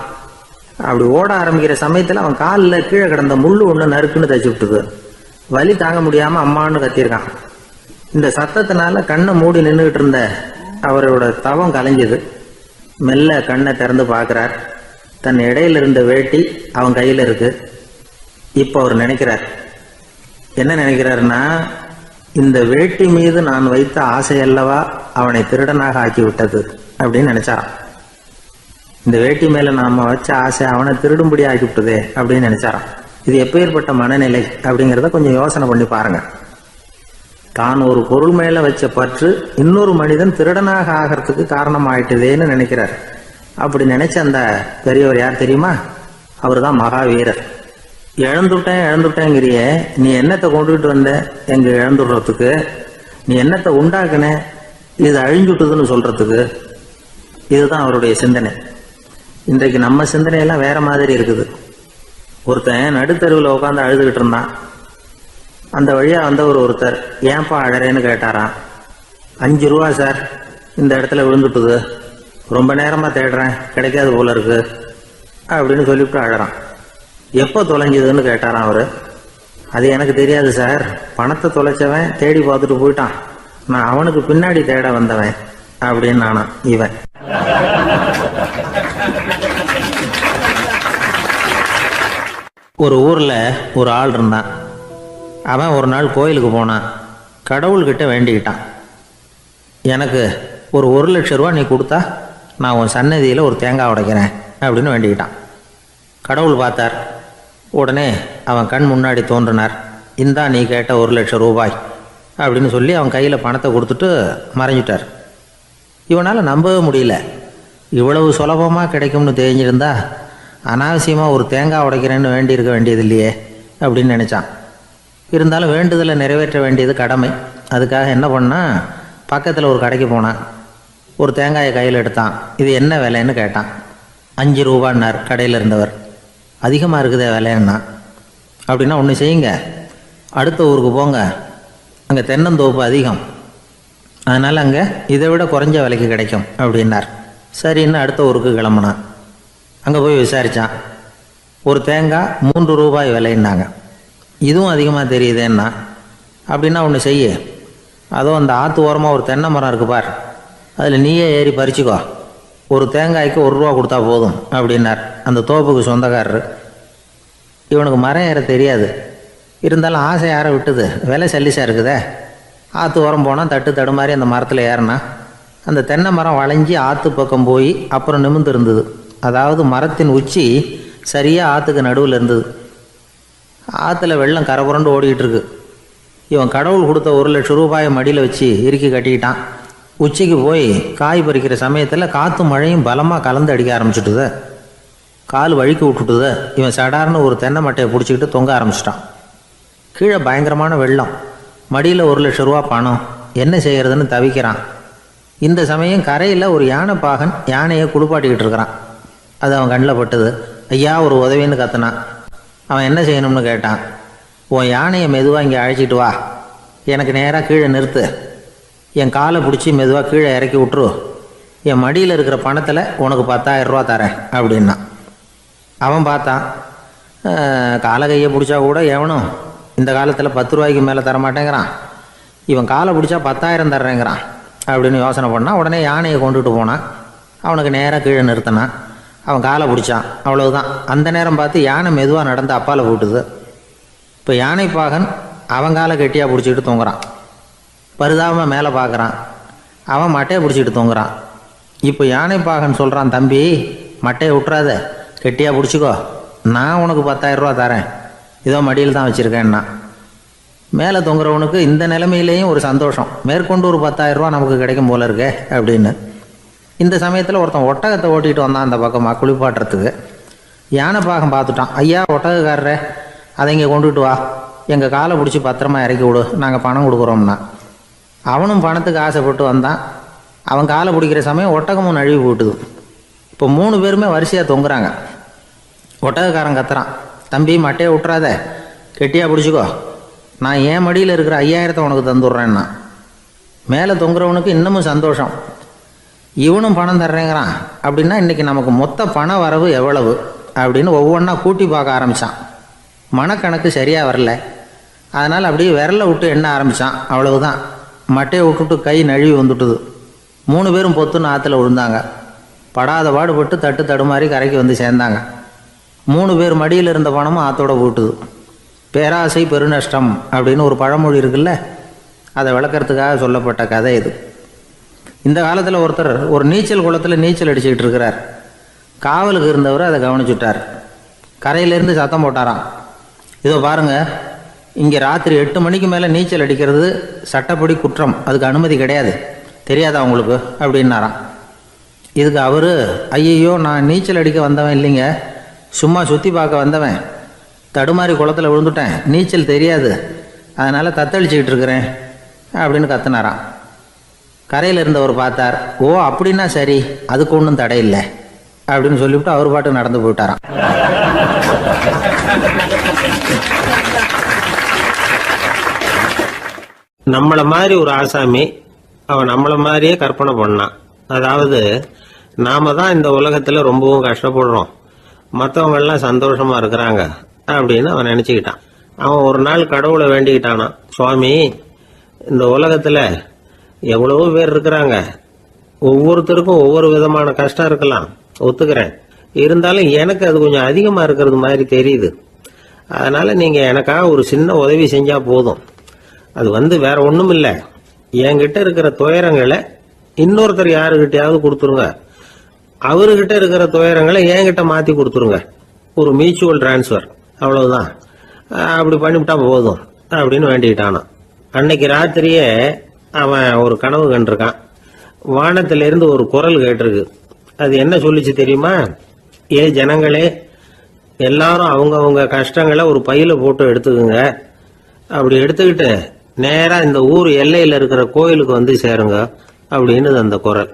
அப்படி ஓட ஆரம்பிக்கிற சமயத்தில் அவன் காலில் கீழே கிடந்த முள்ளு ஒன்று நறுக்குன்னு தச்சு விட்டுது. வலி தாங்க முடியாமல் அம்மான்னு கத்திருக்கான். இந்த சத்தத்தினால கண்ணை மூடி நின்றுகிட்டு இருந்த அவரோட தவம் கலைஞ்சது. மெல்ல கண்ணை திறந்து பார்க்குறார். தன் இடையில இருந்த வேட்டி அவன் கையில் இருக்கு. இப்போ அவர் நினைக்கிறார். என்ன நினைக்கிறாருன்னா, இந்த வேட்டி மீது நான் வைத்த ஆசையல்லவா அவனை திருடனாக ஆக்கி விட்டது அப்படின்னு நினைச்சாராம். இந்த வேட்டி மேல நாம வச்ச ஆசை அவனை திருடும்படி ஆக்கிவிட்டதே அப்படின்னு நினைச்சாராம். இது எப்பேற்பட்ட மனநிலை அப்படிங்கிறத கொஞ்சம் யோசனை பண்ணி பாருங்க. தான் ஒரு பொருள் மேல வச்ச பற்று இன்னொரு மனிதன் திருடனாக ஆகிறதுக்கு காரணம் ஆயிட்டுதேன்னு நினைக்கிறார். அப்படி நினைச்ச அந்த பெரியவர் யார் தெரியுமா? அவர் தான் மகாவீரர். இழந்துட்டேங்கிறிய, நீ என்னத்தை கொண்டுகிட்டு வந்த எங்க இழந்துடுறதுக்கு? நீ என்னத்தை உண்டாக்குன இது அழிஞ்சுட்டுதுன்னு சொல்றதுக்கு? இதுதான் அவருடைய சிந்தனை. இன்றைக்கு நம்ம சிந்தனையெல்லாம் வேற மாதிரி இருக்குது. ஒருத்தன் நடுத்தருவில் உட்காந்து அழுதுகிட்டு இருந்தான். அந்த வழியா வந்தவர் ஒருத்தர், ஏன்பா அழறேன்னு கேட்டாராம். 5 ரூபா சார், இந்த இடத்துல விழுந்துட்டுது, ரொம்ப நேரமா தேடுறேன், கிடைக்காது போல இருக்கு அப்படின்னு சொல்லிவிட்டு அழறான். எப்போ தொலைஞ்சதுன்னு கேட்டாராம் அவரு. அது எனக்கு தெரியாது சார், பணத்தை தொலைச்சவன் தேடி பார்த்துட்டு போயிட்டான், நான் அவனுக்கு பின்னாடி தேட வந்தவன் அப்படின்னு நானா இவன். ஒரு ஊர்ல ஒரு ஆள் இருந்தான். அவன் ஒரு நாள் கோயிலுக்கு போனான். கடவுள்கிட்ட வேண்டிக்கிட்டான், எனக்கு ஒரு 1,00,000 ரூபா நீ கொடுத்தா நான் உன் சன்னதியில் ஒரு தேங்காய் உடைக்கிறேன் அப்படின்னு வேண்டிக்கிட்டான். கடவுள் பார்த்தார். உடனே அவன் கண் முன்னாடி தோன்றினார். இந்தா நீ கேட்ட 1,00,000 ரூபாய் அப்படின்னு சொல்லி அவன் கையில் பணத்தை கொடுத்துட்டு மறைஞ்சிட்டார். இவனால் நம்பவே முடியல. இவ்வளவு சுலபமாக கிடைக்கும்னு தெரிஞ்சிருந்தா அனாவசியமாக ஒரு தேங்காய் உடைக்கிறேன்னு வேண்டியிருக்க வேண்டியது இல்லையே அப்படின்னு நினச்சான். இருந்தாலும் வேண்டுதலை நிறைவேற்ற வேண்டியது கடமை. அதுக்காக என்ன பண்ணால், பக்கத்தில் ஒரு கடைக்கு போனான். ஒரு தேங்காயை கையில் எடுத்தான். இது என்ன விலைன்னு கேட்டான். 5 ரூபான்னார் கடையில் இருந்தவர். அதிகமாக இருக்குதே விலைன்னா. அப்படின்னா ஒன்று செய்யுங்க, அடுத்த ஊருக்கு போங்க, அங்கே தென்னந்தோப்பு அதிகம், அதனால் அங்கே இதை விட குறைஞ்ச விலைக்கு கிடைக்கும் அப்படின்னார். சரின்னு அடுத்த ஊருக்கு கிளம்புனான். அங்கே போய் விசாரித்தான். ஒரு தேங்காய் 3 ரூபாய் விலைன்னாங்க. இதுவும் அதிகமாக தெரியுதேன்னா. அப்படின்னா ஒன்று செய்ய, அதோ அந்த ஆற்று ஓரமாக ஒரு தென்னை மரம் இருக்கு பார், அதில் நீயே ஏறி பறிச்சுக்கோ, ஒரு தேங்காய்க்கு 1 ரூபா கொடுத்தா போதும் அப்படின்னார் அந்த தோப்புக்கு சொந்தக்காரர். இவனுக்கு மரம் ஏற தெரியாது. இருந்தாலும் ஆசை யார விட்டுது, விலை சல்லிசாக இருக்குதே. ஆற்று ஓரம் போனால் தட்டு தடுமாறி அந்த மரத்தில் ஏறினா அந்த தென்னை மரம் வளைஞ்சி ஆற்று பக்கம் போய் அப்புறம் நிமிர்ந்து இருந்தது. அதாவது மரத்தின் உச்சி சரியாக ஆற்றுக்கு நடுவில் இருந்தது. ஆற்றுல வெள்ளம் கரை புரண்டு ஓடிக்கிட்டு இருக்கு. இவன் கடவுள் கொடுத்த 1,00,000 ரூபாயை மடியில் வச்சு இறுக்கி கட்டிக்கிட்டான். உச்சிக்கு போய் காய் பறிக்கிற சமயத்தில் காற்று மழையும் பலமாக கலந்து அடிக்க ஆரம்பிச்சுட்டுது. கால் வழுக்கி விட்டுட்டுது. இவன் சடார்னு ஒரு தென்னை மட்டையை பிடிச்சிக்கிட்டு தொங்க ஆரம்பிச்சிட்டான். கீழே பயங்கரமான வெள்ளம், மடியில் 1,00,000 ரூபா பணம், என்ன செய்கிறதுன்னு தவிக்கிறான். இந்த சமயம் கரையில் ஒரு யானை பாகன் யானையை குளிப்பாட்டிக்கிட்டு இருக்கிறான். அது அவன் கண்ணில் பட்டுது. ஐயா ஒரு உதவின்னு கத்துனான். அவன் என்ன செய்யணும்னு கேட்டான். உன் யானையை மெதுவாக இங்கே அழைச்சிட்டு வா, எனக்கு நேராக கீழே நிறுத்து, என் காலை பிடிச்சி மெதுவாக கீழே இறக்கி விட்டுரு, என் மடியில் இருக்கிற பணத்தில் உனக்கு 10,000 ரூபா தரேன் அப்படின்னா. அவன் பார்த்தான். காலை கையை பிடிச்சா கூட எவனும் இந்த காலத்தில் 10 ரூபாய்க்கு மேலே தரமாட்டேங்கிறான், இவன் காலை பிடிச்சா 10,000 தர்றேங்கிறான் அப்படின்னு யோசனை பண்ணால் உடனே யானையை கொண்டுட்டு போனான். அவனுக்கு நேராக கீழே நிறுத்தினான். அவன் காலை பிடிச்சான், அவ்வளவுதான். அந்த நேரம் பார்த்து யானை மெதுவாக நடந்து அப்பால் போட்டுது. இப்போ யானைப்பாகன் அவன் காலை கெட்டியாக பிடிச்சிக்கிட்டு தூங்குறான். பரிதாபமாக மேலே பார்க்குறான், அவன் மட்டையை பிடிச்சிக்கிட்டு தூங்குறான். இப்போ யானைப்பாகன் சொல்கிறான், தம்பி மட்டையை விட்டுறாத, கெட்டியாக பிடிச்சிக்கோ, நான் உனக்கு 10,000 ரூபா தரேன், இதோ மடியில் தான் வச்சுருக்கேன்னா. மேலே தொங்குறவனுக்கு இந்த நிலைமையிலேயும் ஒரு சந்தோஷம், மேற்கொண்டு ஒரு 10,000 ரூபா நமக்கு கிடைக்கும் போல இருக்கே அப்படின்னு. இந்த சமயத்தில் ஒருத்தன் ஒட்டகத்தை ஓட்டிகிட்டு வந்தான் அந்த பக்கமாக குளிப்பாட்டுறதுக்கு. யானைப்பாகன் பார்த்துட்டான், ஐயா ஒட்டகக்காரரே, அதை இங்கே கொண்டுட்டு வா, எங்கள் காலை பிடிச்சி பத்திரமா இறக்கி விடு, நாங்கள் பணம் கொடுக்குறோம்னா. அவனும் பணத்துக்கு ஆசைப்பட்டு வந்தான். அவன் காலை பிடிக்கிற சமயம் ஒட்டகமும் நழுவி போட்டுது. இப்போ 3 பேருமே வரிசையாக தொங்குறாங்க. ஒட்டகக்காரன் கத்துறான், தம்பி மட்டையை விட்டுறாத, கெட்டியாக பிடிச்சிக்கோ, நான் என் மடியில் இருக்கிற 5,000 உனக்கு தந்துடுறேன்னா. மேலே தொங்குறவனுக்கு இன்னமும் சந்தோஷம், இவனும் பணம் தர்றேங்கிறான் அப்படின்னா இன்றைக்கி நமக்கு மொத்த பண வரவு எவ்வளவு அப்படின்னு ஒவ்வொன்றா கூட்டி பார்க்க ஆரம்பித்தான். மனக்கணக்கு சரியாக வரல, அதனால் அப்படியே விரலை விட்டு எண்ண ஆரம்பித்தான். அவ்வளவுதான், மட்டையை விட்டுட்டு கை நழுவி வந்துட்டுது. 3 பேரும் பொத்துன்னு ஆற்றுல விழுந்தாங்க. படாத பாடுபட்டு தட்டு தடுமாறி கரைக்கு வந்து சேர்ந்தாங்க. 3 பேர் மடியில் இருந்த பணமும் ஆற்றோட போட்டுது. பேராசை பெருநஷ்டம் அப்படின்னு ஒரு பழமொழி இருக்குல்ல, அதை விளக்கறதுக்காக சொல்லப்பட்ட கதை இது. இந்த காலத்தில் ஒருத்தர் ஒரு நீச்சல் குளத்தில் நீச்சல் அடிச்சுக்கிட்டு இருக்கிறார். காவலுக்கு இருந்தவர் அதை கவனிச்சுட்டார். கரையிலேருந்து சத்தம் போட்டாராம், இதோ பாருங்க, இங்கே ராத்திரி 8 மணிக்கு மேலே நீச்சல் அடிக்கிறது சட்டப்படி குற்றம், அதுக்கு அனுமதி கிடையாது, தெரியாதா உங்களுக்கு அப்படின்னாராம். இதுக்கு அவர், ஐயையோ நான் நீச்சல் அடிக்க வந்தவன் இல்லைங்க, சும்மா சுற்றி பார்க்க வந்தவன், தடுமாறி குளத்தில் விழுந்துட்டேன், நீச்சல் தெரியாது, அதனால் தத்தளிச்சுக்கிட்டு இருக்கிறேன் அப்படின்னு கத்துனாராம். கரையில் இருந்தவர் பார்த்தார், ஓ அப்படின்னா சரி, அதுக்கு ஒன்றும் தடை இல்லை அப்படின்னு சொல்லிவிட்டு அவர் பாட்டு நடந்து போயிட்டாராம். நம்மளை மாதிரி ஒரு ஆசாமி அவன் நம்மளை மாதிரியே கற்பனை பண்ணான். அதாவது நாம தான் இந்த உலகத்துல ரொம்பவும் கஷ்டப்படுறோம், மற்றவங்க எல்லாம் சந்தோஷமா இருக்கிறாங்க அப்படின்னு அவன் நினைச்சுக்கிட்டான். அவன் ஒரு நாள் கடவுளை வேண்டிக்கிட்டானா, சுவாமி இந்த உலகத்துல எவ்வளவோ பேர் இருக்கிறாங்க, ஒவ்வொருத்தருக்கும் ஒவ்வொரு விதமான கஷ்டம் இருக்கலாம், ஒத்துக்கிறேன், இருந்தாலும் எனக்கு அது கொஞ்சம் அதிகமா இருக்கிறது மாதிரி தெரியுது, அதனால நீங்க எனக்காக ஒரு சின்ன உதவி செஞ்சா போதும். அது வேற ஒண்ணும் இல்லை, என்கிட்ட இருக்கிற துயரங்களை இன்னொருத்தர் யாருகிட்டயாவது கொடுத்துருங்க, அவர்கிட்ட இருக்கிற துயரங்களை என்கிட்ட மாத்தி கொடுத்துருங்க, ஒரு மியூச்சுவல் டிரான்ஸ்ஃபர், அவ்வளவுதான், அப்படி பண்ணிவிட்டா போதும் அப்படின்னு வேண்டிக்கிட்டானான். அன்னைக்கு ராத்திரியே அவன் ஒரு கனவு கண்டிருக்கான். வானத்திலிருந்து ஒரு குரல் கேட்டிருக்கு. அது என்ன சொல்லிச்சு தெரியுமா? ஏ ஜனங்களே, எல்லாரும் அவங்க கஷ்டங்களை ஒரு பையில போட்டு எடுத்துக்குங்க, அப்படி எடுத்துக்கிட்டு நேரா இந்த ஊர் எல்லையில இருக்கிற கோயிலுக்கு வந்து சேருங்க அப்படின்னு அந்த குரல்.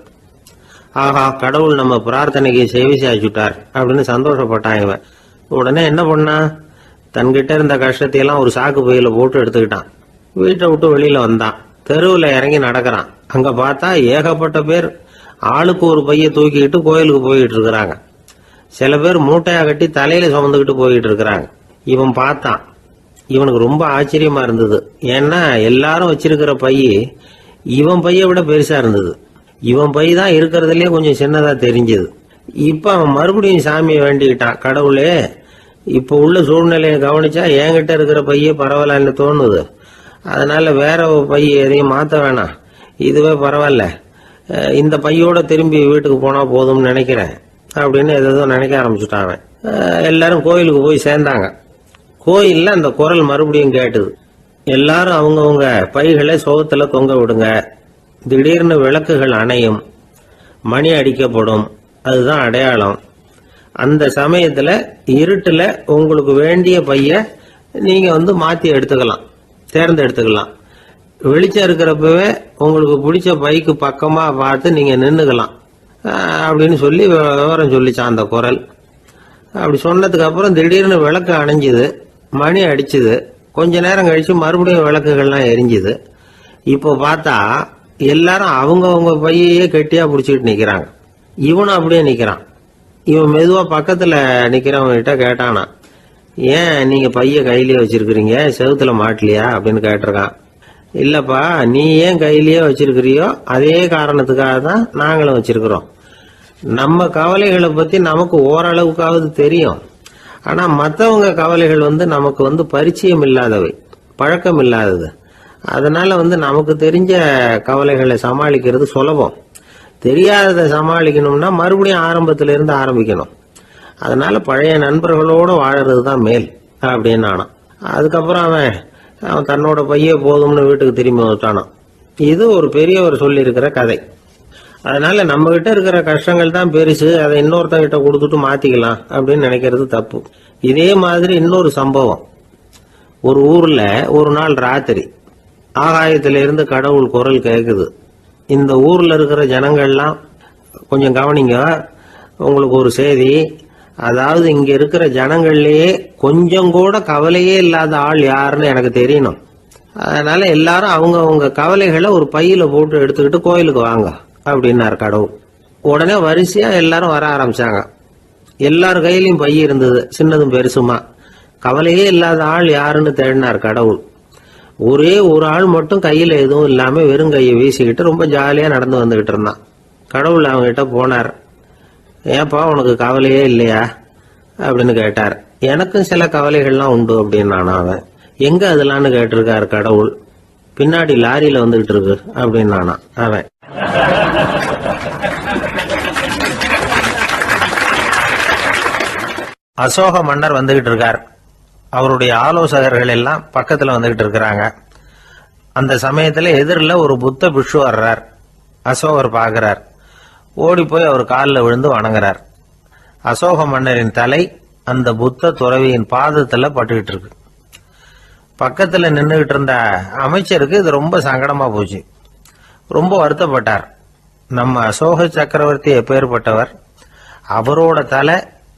ஆஹா, கடவுள் நம்ம பிரார்த்தனைக்கு செவி சாய்ச்சுட்டார் அப்படின்னு சந்தோஷப்பட்டான் இவன். உடனே என்ன பண்ணா, தன்கிட்ட இருந்த கஷ்டத்தையெல்லாம் ஒரு சாக்கு பையில போட்டு எடுத்துக்கிட்டான். வீட்டை விட்டு வெளியில வந்தான். தெருவில் இறங்கி நடக்கிறான். அங்க பார்த்தா ஏகப்பட்ட பேர் ஆளுக்கு ஒரு பைய தூக்கிக்கிட்டு கோயிலுக்கு போயிட்டு இருக்கிறாங்க. சில பேர் மூட்டையா கட்டி தலையில சுமந்துக்கிட்டு போயிட்டு இருக்கிறாங்க. இவன் பார்த்தான். இவனுக்கு ரொம்ப ஆச்சரியமா இருந்தது. ஏன்னா எல்லாரும் வச்சிருக்கிற பைய இவன் பைய விட பெருசா இருந்தது. இவன் பை தான் இருக்கிறதுலயே கொஞ்சம் சின்னதா தெரிஞ்சது. இப்ப அவன் மறுபடியும் சாமியை வேண்டிக்கிட்டான், கடவுளே இப்ப உள்ள சூழ்நிலையை கவனிச்சா என்கிட்ட இருக்கிற பைய பரவாயில்லன்னு தோணுது, அதனால வேற பைய எதையும் மாத்த வேணாம், இதுவே பரவாயில்ல, இந்த பையோட திரும்பி வீட்டுக்கு போனா போதும்னு நினைக்கிறேன் அப்படின்னு ஏதோ நினைக்க ஆரம்பிச்சுட்டான். எல்லாரும் கோயிலுக்கு போய் சேர்ந்தாங்க. கோயில்ல அந்த குரல் மறுபடியும் கேட்டுது. எல்லாரும் அவங்கவுங்க பைகளை சோகத்துல தொங்க விடுங்க, திடீர்னு விளக்குகள் அணையும், மணி அடிக்கப்படும், அதுதான் அடையாளம். அந்த சமயத்துல இருட்டுல உங்களுக்கு வேண்டிய பைய நீங்க மாத்தி எடுத்துக்கலாம், தேர்ந்தெடுத்துக்கலாம். வெளிச்சம் இருக்கிறப்பவே உங்களுக்கு பிடிச்ச பைக்கு பக்கமா பார்த்து நீங்க நின்னுக்கலாம் அப்படின்னு சொல்லி விவரம் சொல்லிச்சான் அந்த குரல். அப்படி சொன்னதுக்கு அப்புறம் திடீர்னு விளக்கு அணைஞ்சுது, மணி அடிச்சுது. கொஞ்ச நேரம் கழிச்சு மறுபடியும் விளக்குகள்லாம் எரிஞ்சுது. இப்போ பார்த்தா எல்லாரும் அவங்கவுங்க பையையே கெட்டியா பிடிச்சிட்டு நிக்கிறாங்க. இவனும் அப்படியே நிக்கிறான். இவன் மெதுவா பக்கத்துல நிக்கிறவங்கிட்ட கேட்டானா, ஏன் நீங்க பைய கையிலேயே வச்சிருக்கிறீங்க, செவுத்துல மாட்டலையா அப்படின்னு கேட்டிருக்கான். இல்லப்பா, நீ ஏன் கையிலேயே வச்சிருக்கிறியோ அதே காரணத்துக்காக தான் நாங்களும் வச்சிருக்கிறோம். நம்ம கவலைகளை பத்தி நமக்கு ஓரளவுக்காவது தெரியும். ஆனா மற்றவங்க கவலைகள் நமக்கு பரிச்சயம் இல்லாதவை, பழக்கம் இல்லாதது. அதனால நமக்கு தெரிஞ்ச கவலைகளை சமாளிக்கிறது சுலபம். தெரியாததை சமாளிக்கணும்னா மறுபடியும் ஆரம்பத்தில இருந்து ஆரம்பிக்கணும். அதனால பழைய நண்பர்களோடு வாழறது தான் மேல் அப்படின்னு ஆனான். அதுக்கப்புறம் அவன் தன்னோட பைய போதும்னு வீட்டுக்கு திரும்பி வந்துட்டானான். இது ஒரு பெரியவர் சொல்லி இருக்கிற கதை. அதனால நம்ம கிட்ட இருக்கிற கஷ்டங்கள் தான் பெருசு, அதை இன்னொருத்தங்கிட்ட கொடுத்துட்டு மாத்திக்கலாம் அப்படின்னு நினைக்கிறது தப்பு. இதே மாதிரி இன்னொரு சம்பவம். ஒரு ஊர்ல ஒரு நாள் ராத்திரி ஆகாயத்திலிருந்து கடவுள் குரல் கேட்குது. இந்த ஊர்ல இருக்கிற ஜனங்கள்லாம் கொஞ்சம் கவனிங்க, உங்களுக்கு ஒரு செய்தி. அதாவது இங்க இருக்கிற ஜனங்கள்லயே கொஞ்சம் கூட கவலையே இல்லாத ஆள் யாருன்னு எனக்கு தெரியணும். அதனால எல்லாரும் அவங்க கவலைகளை ஒரு பையில போட்டு எடுத்துக்கிட்டு கோயிலுக்கு வாங்க அப்படின்னாரு கடவுள். உடனே வரிசையா எல்லாரும் வர ஆரம்பிச்சாங்க. எல்லார் கையிலையும் பை இருந்தது, சின்னதும் பெருசுமா. கவலையே இல்லாத ஆள் யாருன்னு தேடினார் கடவுள். ஒரே ஒரு ஆள் மட்டும் கையில எதுவும் இல்லாம வெறும் கையை வீசிக்கிட்டு ரொம்ப ஜாலியா நடந்து வந்துகிட்டு இருந்தான். கடவுள் அவங்ககிட்ட போனார். ஏப்பா, உனக்கு கவலையே இல்லையா அப்படின்னு கேட்டார். எனக்கும் சில கவலைகள்லாம் உண்டு அப்படின்னு அவன். எங்க அதெல்லாம்னு கேட்டிருக்காரு கடவுள். பின்னாடி லாரியில வந்துகிட்டு இருக்கு அப்படின்னு அவன். அசோக மன்னர் வந்துகிட்டு இருக்கார். அவருடைய ஆலோசகர்கள் எல்லாம் பக்கத்துல வந்துகிட்டு இருக்கிறாங்க. அந்த சமயத்துல எதிரில் ஒரு புத்த பிக்ஷு வர்றார். அசோகர் பார்க்கிறார். ஓடி போய் அவர் காலில் விழுந்து வணங்குறார். அசோக மன்னரின் தலை அந்த புத்த துறவியின் பாதத்துல பட்டுக்கிட்டு இருக்கு. பக்கத்துல நின்றுகிட்டு இருந்த அமைச்சருக்கு இது ரொம்ப சங்கடமா போச்சு. ரொம்ப வருத்தப்பட்டார். நம்ம அசோக சக்கரவர்த்தி எப்பேற்பட்டவர், அவரோட தலை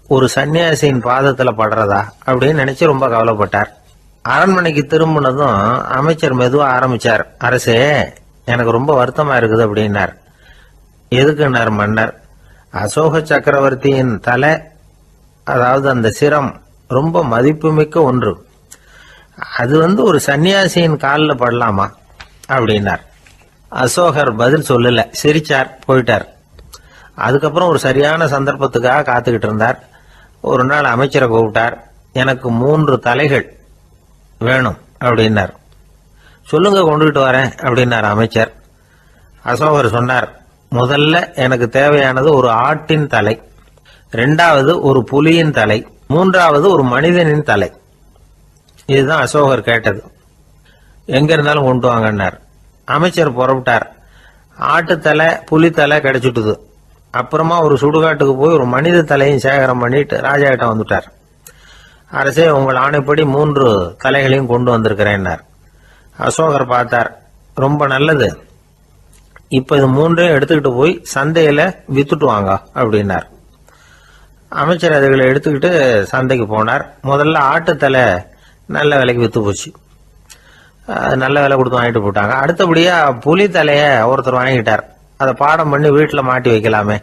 ஒரு சன்னியாசியின் பாதத்துல படுறதா அப்படின்னு நினைச்சு ரொம்ப கவலைப்பட்டார். அரண்மனைக்கு திரும்பினதும் அமைச்சர் மெதுவா ஆரம்பிச்சார். அரசே, எனக்கு ரொம்ப வருத்தமா இருக்குது அப்படின்னார். எதுக்குன்னார் மன்னர். அசோக சக்கரவர்த்தியின் தலை, அதாவது அந்த சிரம், ரொம்ப மதிப்புமிக்க ஒன்று. அது ஒரு சன்னியாசியின் காலில் படலாமா அப்படின்னார். அசோகர் பதில் சொல்லல, சிரிச்சார், போயிட்டார். அதுக்கப்புறம் ஒரு சரியான சந்தர்ப்பத்துக்காக காத்துக்கிட்டு இருந்தார். ஒரு நாள் அமைச்சரை கூப்பிட்டார். எனக்கு 3 தலைகள் வேணும் அப்படின்னார். சொல்லுங்க, கொண்டுகிட்டு வரேன் அப்படின்னார் அமைச்சர். அசோகர் சொன்னார், முதல்ல எனக்கு தேவையானது ஒரு ஆட்டின் தலை, 2வது ஒரு புலியின் தலை, 3வது ஒரு மனிதனின் தலை. இதுதான் அசோகர் கேட்டது. எங்க இருந்தாலும் கொண்டு வாங்கன்னார். அமைச்சர் புறப்பட்டார். ஆட்டுத்தலை, புலித்தலை கிடைச்சிட்டுது. அப்புறமா ஒரு சுடுகாட்டுக்கு போய் ஒரு மனித தலையும் சேகரம் பண்ணிட்டு ராஜா கிட்ட வந்துட்டார். அரசே, உங்கள் ஆணைப்படி 3 தலைகளையும் கொண்டு வந்திருக்கிறேன்னார். அசோகர் பார்த்தார். ரொம்ப நல்லது, இப்ப இது 3ஐயும் எடுத்துக்கிட்டு போய் சந்தையில வித்துட்டு வாங்க அப்படின்னார். அமைச்சர் அதுகளை எடுத்துக்கிட்டு சந்தைக்கு போனார். முதல்ல ஆட்டுத்தலை நல்ல விலைக்கு வித்து போச்சு. நல்ல விலை கொடுத்து வாங்கிட்டு போட்டாங்க. அடுத்தபடியா புலி தலைய ஒருத்தர் வாங்கிட்டார். அதை பாடம் பண்ணி வீட்டில் மாட்டி வைக்கலாமே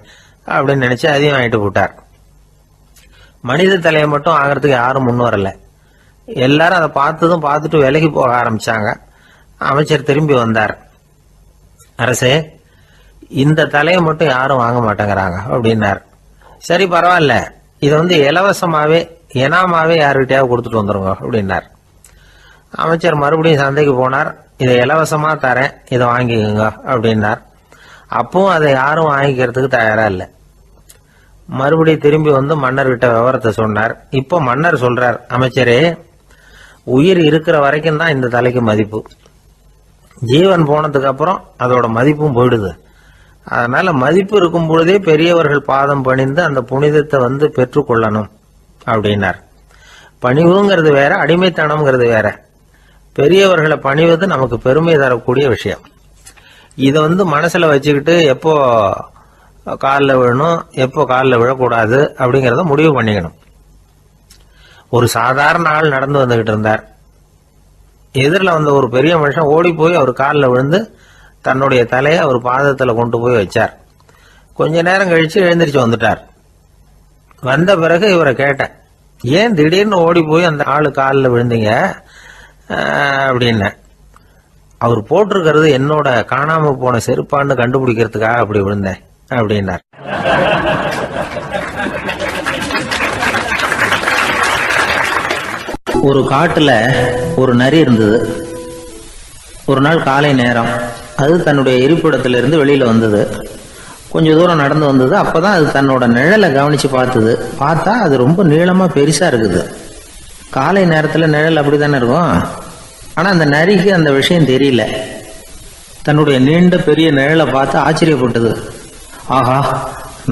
அப்படின்னு நினைச்சு அதையும் வாங்கிட்டு போட்டார். மனித தலையை மட்டும் வாங்கறதுக்கு யாரும் முன் வரல. எல்லாரும் அதை பார்த்துட்டு விலைக்கு போக ஆரம்பிச்சாங்க. அமைச்சர் திரும்பி வந்தார். அரசே, இந்த தலையை மட்டும் யாரும் வாங்க மாட்டேங்கிறாங்க அப்படின்னார். சரி, பரவாயில்ல, இதை இலவசமாவே எனாமாவே யாருக்கிட்டையாவது கொடுத்துட்டு வந்துருங்க அப்படின்னார். அமைச்சர் மறுபடியும் சந்தைக்கு போனார். இதை இலவசமா தரேன், இதை வாங்கிக்கோங்க அப்படின்னார். அப்பவும் அதை யாரும் வாங்கிக்கிறதுக்கு தயாரா இல்லை. மறுபடியும் திரும்பி மன்னர்கிட்ட விவரத்தை சொன்னார். இப்போ மன்னர் சொல்றார், அமைச்சரே, உயிர் இருக்கிற வரைக்கும் தான் இந்த தலைக்கு மதிப்பு. ஜீவன் போனதுக்கு அப்புறம் அதோட மதிப்பும் போயிடுது. அதனால மதிப்பு இருக்கும் பொழுதே பெரியவர்கள் பாதம் பணிந்து அந்த புனிதத்தை பெற்றுக்கொள்ளணும் அப்படின்னார். பணிவுங்கிறது வேற, அடிமைத்தனம்ங்கிறது வேற. பெரியவர்களை பணிவது நமக்கு பெருமை தரக்கூடிய விஷயம். இதை மனசுல வச்சுக்கிட்டு எப்போ காலில் விழணும், எப்போ காலில் விழக்கூடாது அப்படிங்கறத முடிவு பண்ணிக்கணும். ஒரு சாதாரண ஆள் நடந்து வந்துகிட்டு இருந்தார். எதிரில் வந்த ஒரு பெரிய மனுஷன் ஓடி போய் அவர் காலில் விழுந்து தன்னுடைய தலையை அவர் பாதத்துல கொண்டு போய் வச்சார். கொஞ்ச நேரம் கழிச்சு எழுந்திரிச்சு வந்துட்டார். வந்த பிறகு இவரை கேட்டேன், ஏன் திடீர்னு ஓடி போய் அந்த ஆளு காலில் விழுந்தீங்க அப்படின்னேன். அவர் போட்டிருக்கிறது என்னோட காணாம போன செருப்பான்னு கண்டுபிடிக்கிறதுக்காக அப்படி விழுந்தேன் அப்படின்னார். ஒரு காட்டுல ஒரு நரி இருந்தது. ஒரு நாள் காலை நேரம் அது தன்னுடைய இருப்பிடத்திலிருந்து வெளியில வந்தது. கொஞ்ச தூரம் நடந்து வந்தது. அப்பதான் அது தன்னோட நிழலை கவனிச்சு பார்த்தா அது ரொம்ப நீளமா பெருசா இருக்குது. காலை நேரத்துல நிழல் அப்படித்தானே இருக்கும். ஆனா அந்த நரிக்கு அந்த விஷயம் தெரியல. தன்னுடைய நீண்ட பெரிய நிழலை பார்த்து ஆச்சரியப்பட்டது. ஆஹா,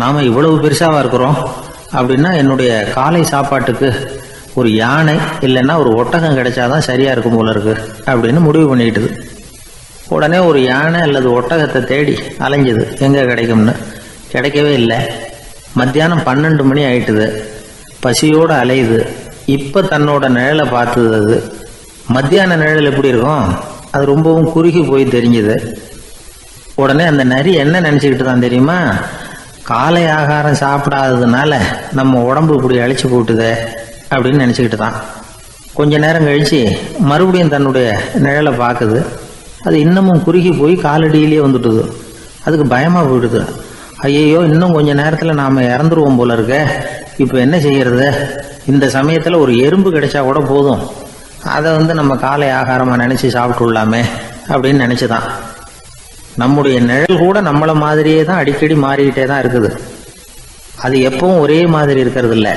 நாம இவ்வளவு பெருசாவா இருக்கிறோம் அப்படின்னா என்னுடைய காலை சாப்பாட்டுக்கு ஒரு யானை இல்லைன்னா ஒரு ஒட்டகம் கிடைச்சாதான் சரியா இருக்கும் போல இருக்கு அப்படின்னு முடிவு பண்ணிக்கிட்டது. உடனே ஒரு யானை அல்லது ஒட்டகத்தை தேடி அலைஞ்சது, எங்க கிடைக்கும்னு. கிடைக்கவே இல்லை. மத்தியானம் 12 மணி ஆயிட்டுது. பசியோட அலையுது. இப்ப தன்னோட நிழலை பார்த்தது. அது மத்தியான நிழல் எப்படி இருக்கும்? அது ரொம்பவும் குறுகி போய் தெரிஞ்சுது. உடனே அந்த நரி என்ன நினைச்சுக்கிட்டு தான் தெரியுமா? காலை ஆகாரம் சாப்பிடாததுனால நம்ம உடம்பு இப்படி அழிச்சு போட்டுதே அப்படின்னு நினைச்சுக்கிட்டு தான். கொஞ்ச நேரம் கழிச்சு மறுபடியும் தன்னுடைய நிழலை பார்க்குது. அது இன்னமும் குறுகி போய் காலடியிலேயே வந்துட்டுது. அதுக்கு பயமா போயிடுது. ஐயோ, இன்னும் கொஞ்ச நேரத்துல நாம இறந்துருவோம் போல இருக்க. இப்ப என்ன செய்யறது? இந்த சமயத்துல ஒரு எறும்பு கிடைச்சா கூட போதும், அதை நம்ம காலை ஆகாரமா நினைச்சு சாப்பிட்டுள்ளாமே அப்படின்னு நினைச்சுதான். நம்முடைய நிழல் கூட நம்மள மாதிரியே தான் அடிக்கடி மாறிக்கிட்டே தான் இருக்குது. அது எப்பவும் ஒரே மாதிரி இருக்கிறது இல்ல.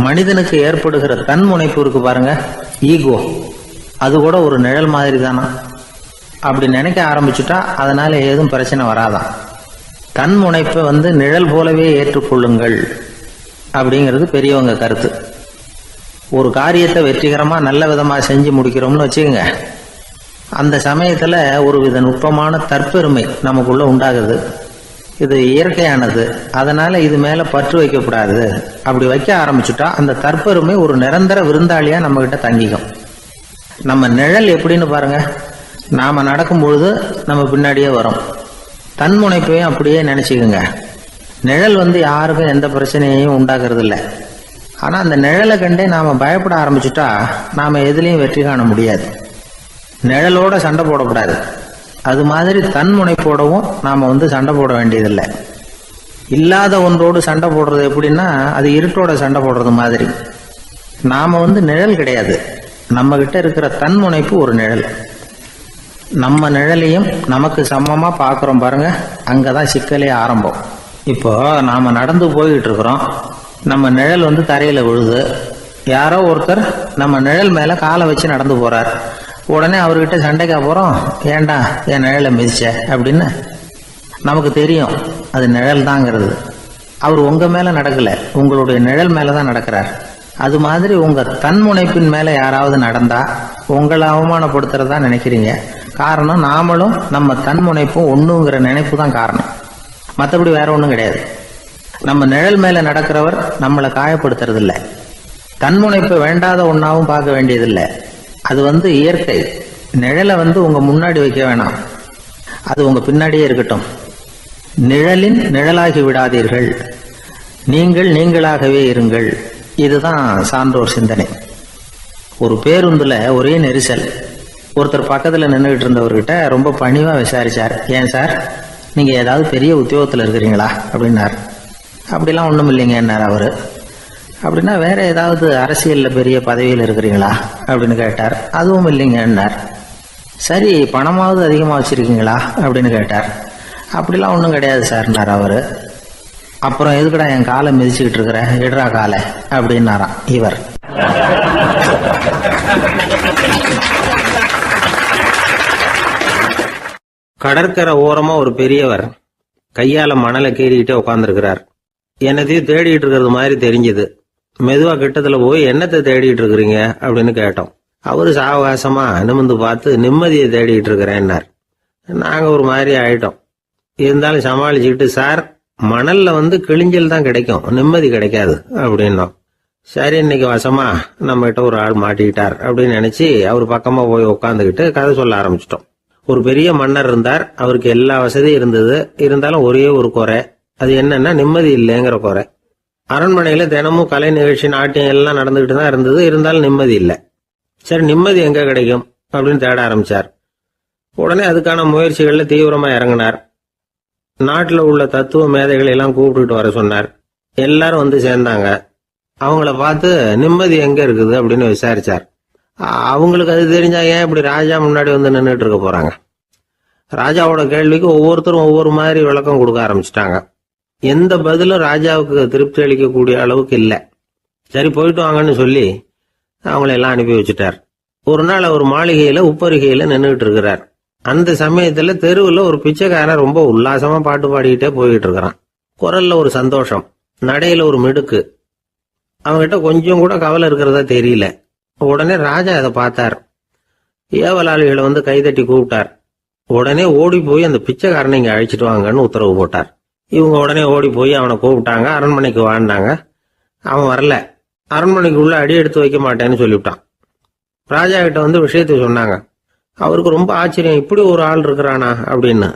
மனிதனுக்கு ஏற்படுகிற தன்முனைப்பு இருக்கு பாருங்க, ஈகோ, அது கூட ஒரு நிழல் மாதிரி தானா. அப்படி நினைக்க ஆரம்பிச்சுட்டா அதனால ஏதும் பிரச்சனை வராதான். தன்முனைப்பை நிழல் போலவே ஏற்றுக்கொள்ளுங்கள் அப்படிங்கிறது பெரியவங்க கருத்து. ஒரு காரியத்தை வெற்றிகரமா நல்ல விதமா செஞ்சு முடிக்கிறோம்னு வச்சுக்கோங்க. அந்த சமயத்துல ஒரு வித நுட்பமான தற்பெருமை நமக்குள்ள உண்டாகுது. இது இயற்கையானது, அதனால இது மேல பற்று வைக்கக்கூடாது. அப்படி வைக்க ஆரம்பிச்சுட்டா அந்த தற்பெருமை ஒரு நிரந்தர விருந்தாளியா நம்ம கிட்ட தங்கிக்கும். நம்ம நிழல் எப்படின்னு பாருங்க, நாம நடக்கும் பொழுது நம்ம பின்னாடியே வரும். தன்முனைப்பையும் அப்படியே நினைச்சுக்குங்க. நிழல் யாருக்கும் எந்த பிரச்சனையையும் உண்டாக்குறது இல்லை. ஆனா அந்த நிழலை கண்டே நாம பயப்பட ஆரம்பிச்சுட்டா நாம எதுலையும் வெற்றி காண முடியாது. நிழலோட சண்டை போடக்கூடாது. அது மாதிரி தன்முனைப்போடவும் நாம சண்டை போட வேண்டியதில்லை. இல்லாத ஒன்றோடு சண்டை போடுறது எப்படின்னா, அது இருட்டோட சண்டை போடுறது மாதிரி. நாம நிழல் கிடையாது. நம்ம கிட்ட இருக்கிற தன்முனைப்பு ஒரு நிழல். நம்ம நிழலையும் நமக்கு சமமா பாக்குறோம் பாருங்க, அங்கதான் சிக்கலே ஆரம்பம். இப்போ நாம நடந்து போய்கிட்டு இருக்கிறோம். நம்ம நிழல் தரையில விழுது. யாரோ ஒருத்தர் நம்ம நிழல் மேல காலை வச்சு நடந்து போறார். உடனே அவர்கிட்ட சண்டைக்கா போறோம், ஏண்டா என் நிழலை மிதிச்ச அப்படின்னு. நமக்கு தெரியும் அது நிழல் தாங்கிறது. அவர் உங்க மேல நடக்கல, உங்களுடைய நிழல் மேலதான் நடக்கிறார். அது மாதிரி உங்க தன்முனைப்பின் மேல யாராவது நடந்தா உங்களை அவமானப்படுத்துறதா நினைக்கிறீங்க. காரணம், நாமளும் நம்ம தன்முனைப்பும் ஒண்ணுங்கிற நினைப்பு தான் காரணம். மற்றபடி வேற ஒண்ணும் கிடையாது. நம்ம நிழல் மேல நடக்கிறவர் நம்மளை காயப்படுத்துறது இல்லை. தன்முனைப்பை வேண்டாத ஒன்னாவும் பார்க்க வேண்டியதில்லை. அது இயற்கை. நிழலை உங்க முன்னாடி வைக்க வேணாம், அது உங்க பின்னாடியே இருக்கட்டும். நிழலின் நிழலாகி விடாதீர்கள், நீங்கள் நீங்களாகவே இருங்கள். இதுதான் சான்றோர் சிந்தனை. ஒரு பேருந்துல ஒரே நெரிசல். ஒருத்தர் பக்கத்துல நின்றுகிட்டு இருந்தவர்கிட்ட ரொம்ப பணிவா விசாரிச்சார், ஏன் சார், நீங்க ஏதாவது பெரிய உத்தியோகத்துல இருக்கிறீங்களா அப்படின்னார். அப்படிலாம் ஒண்ணும் இல்லைங்கன்னார் அவரு. அப்படின்னா வேற ஏதாவது அரசியல்ல பெரிய பதவியில் இருக்கிறீங்களா அப்படின்னு கேட்டார். அதுவும் இல்லைங்கன்னார். சரி, பணமாவது அதிகமா வச்சிருக்கீங்களா அப்படின்னு கேட்டார். அப்படிலாம் ஒன்றும் கிடையாது சார்னார் அவரு. அப்புறம் எதுக்குடா என் காலை மிதிச்சுக்கிட்டு இருக்கிற, இடரா காலை அப்படின்னாராம் இவர். கடற்கரை ஓரமா ஒரு பெரியவர் கையால மணலை கீறிக்கிட்டே உட்காந்துருக்கிறார். என்னத்தையும் தேடிட்டு இருக்கிறது மாதிரி தெரிஞ்சது. மெதுவா கிட்டத்துல போய் என்னத்தை தேடிட்டு இருக்கிறீங்க அப்படின்னு கேட்டோம். அவரு சாவகாசமா நிமிர்ந்து பார்த்து நிம்மதியை தேடிட்டு இருக்கிறேன்னார். நாங்க ஒரு மாதிரி ஆயிட்டோம். இருந்தாலும் சமாளிச்சுக்கிட்டு, சார், மணல்ல கிழிஞ்சல் தான் கிடைக்கும், நிம்மதி கிடைக்காது அப்படின்னோம். சரி, இன்னைக்கு வசமா நம்ம கிட்ட ஒரு ஆள் மாட்டிக்கிட்டார் அப்படின்னு நினைச்சு அவர் பக்கமா போய் உட்காந்துக்கிட்டு கதை சொல்ல ஆரம்பிச்சிட்டோம். ஒரு பெரிய மன்னர் இருந்தார். அவருக்கு எல்லா வசதியும் இருந்தது. இருந்தாலும் ஒரே ஒரு குறை. அது என்னன்னா நிம்மதி இல்லைங்கிற குறை. அரண்மனையில் தினமும் கலை நிகழ்ச்சி, நாட்டியம் எல்லாம் நடந்துகிட்டு தான் இருந்தது. இருந்தாலும் நிம்மதி இல்லை. சரி, நிம்மதி எங்கே கிடைக்கும் அப்படின்னு தேட ஆரம்பித்தார். உடனே அதுக்கான முயற்சிகளில் தீவிரமாக இறங்கினார். நாட்டில் உள்ள தத்துவ மேதைகளை எல்லாம் கூப்பிட்டுட்டு வர சொன்னார். எல்லாரும் வந்து சேர்ந்தாங்க. அவங்கள பார்த்து நிம்மதி எங்கே இருக்குது அப்படின்னு விசாரிச்சார். அவங்களுக்கு அது தெரிஞ்சா ஏன் இப்படி ராஜா முன்னாடி வந்து நின்றுட்டு இருக்க போறாங்க? ராஜாவோட கேள்விக்கு ஒவ்வொருத்தரும் ஒவ்வொரு மாதிரி விளக்கம் கொடுக்க ஆரம்பிச்சிட்டாங்க. எந்த பதிலும் ராஜாவுக்கு திருப்தி அளிக்கக்கூடிய அளவுக்கு இல்லை. சரி, போயிட்டு வாங்கன்னு சொல்லி அவங்கள எல்லாம் அனுப்பி வச்சுட்டார். ஒரு நாள் அவர் மாளிகையில உப்பருகையில நின்றுட்டு இருக்கிறார். அந்த சமயத்துல தெருவில் ஒரு பிச்சைக்காரன் ரொம்ப உல்லாசமா பாட்டு பாடிக்கிட்டே போயிட்டு இருக்கிறான். குரல்ல ஒரு சந்தோஷம், நடையில ஒரு மிடுக்கு. அவன்கிட்ட கொஞ்சம் கூட கவலை இருக்கிறதா தெரியல. உடனே ராஜா அதை பார்த்தார். ஏவலாளிகளை வந்து கைதட்டி கூப்பிட்டார். உடனே ஓடி போய் அந்த பிச்சைக்காரனை இங்க அழைச்சிட்டு வாங்கன்னு உத்தரவு போட்டார். இவங்க உடனே ஓடி போய் அவனை கூப்பிட்டாங்க. அரண்மனைக்கு வாழ்ந்தாங்க. அவன் வரல. அரண்மனைக்கு உள்ள அடி எடுத்து வைக்க மாட்டேன்னு சொல்லிவிட்டான். ராஜா கிட்ட வந்து விஷயத்தை சொன்னாங்க. அவருக்கு ரொம்ப ஆச்சரியம், இப்படி ஒரு ஆள் இருக்கிறானா அப்படின்னு.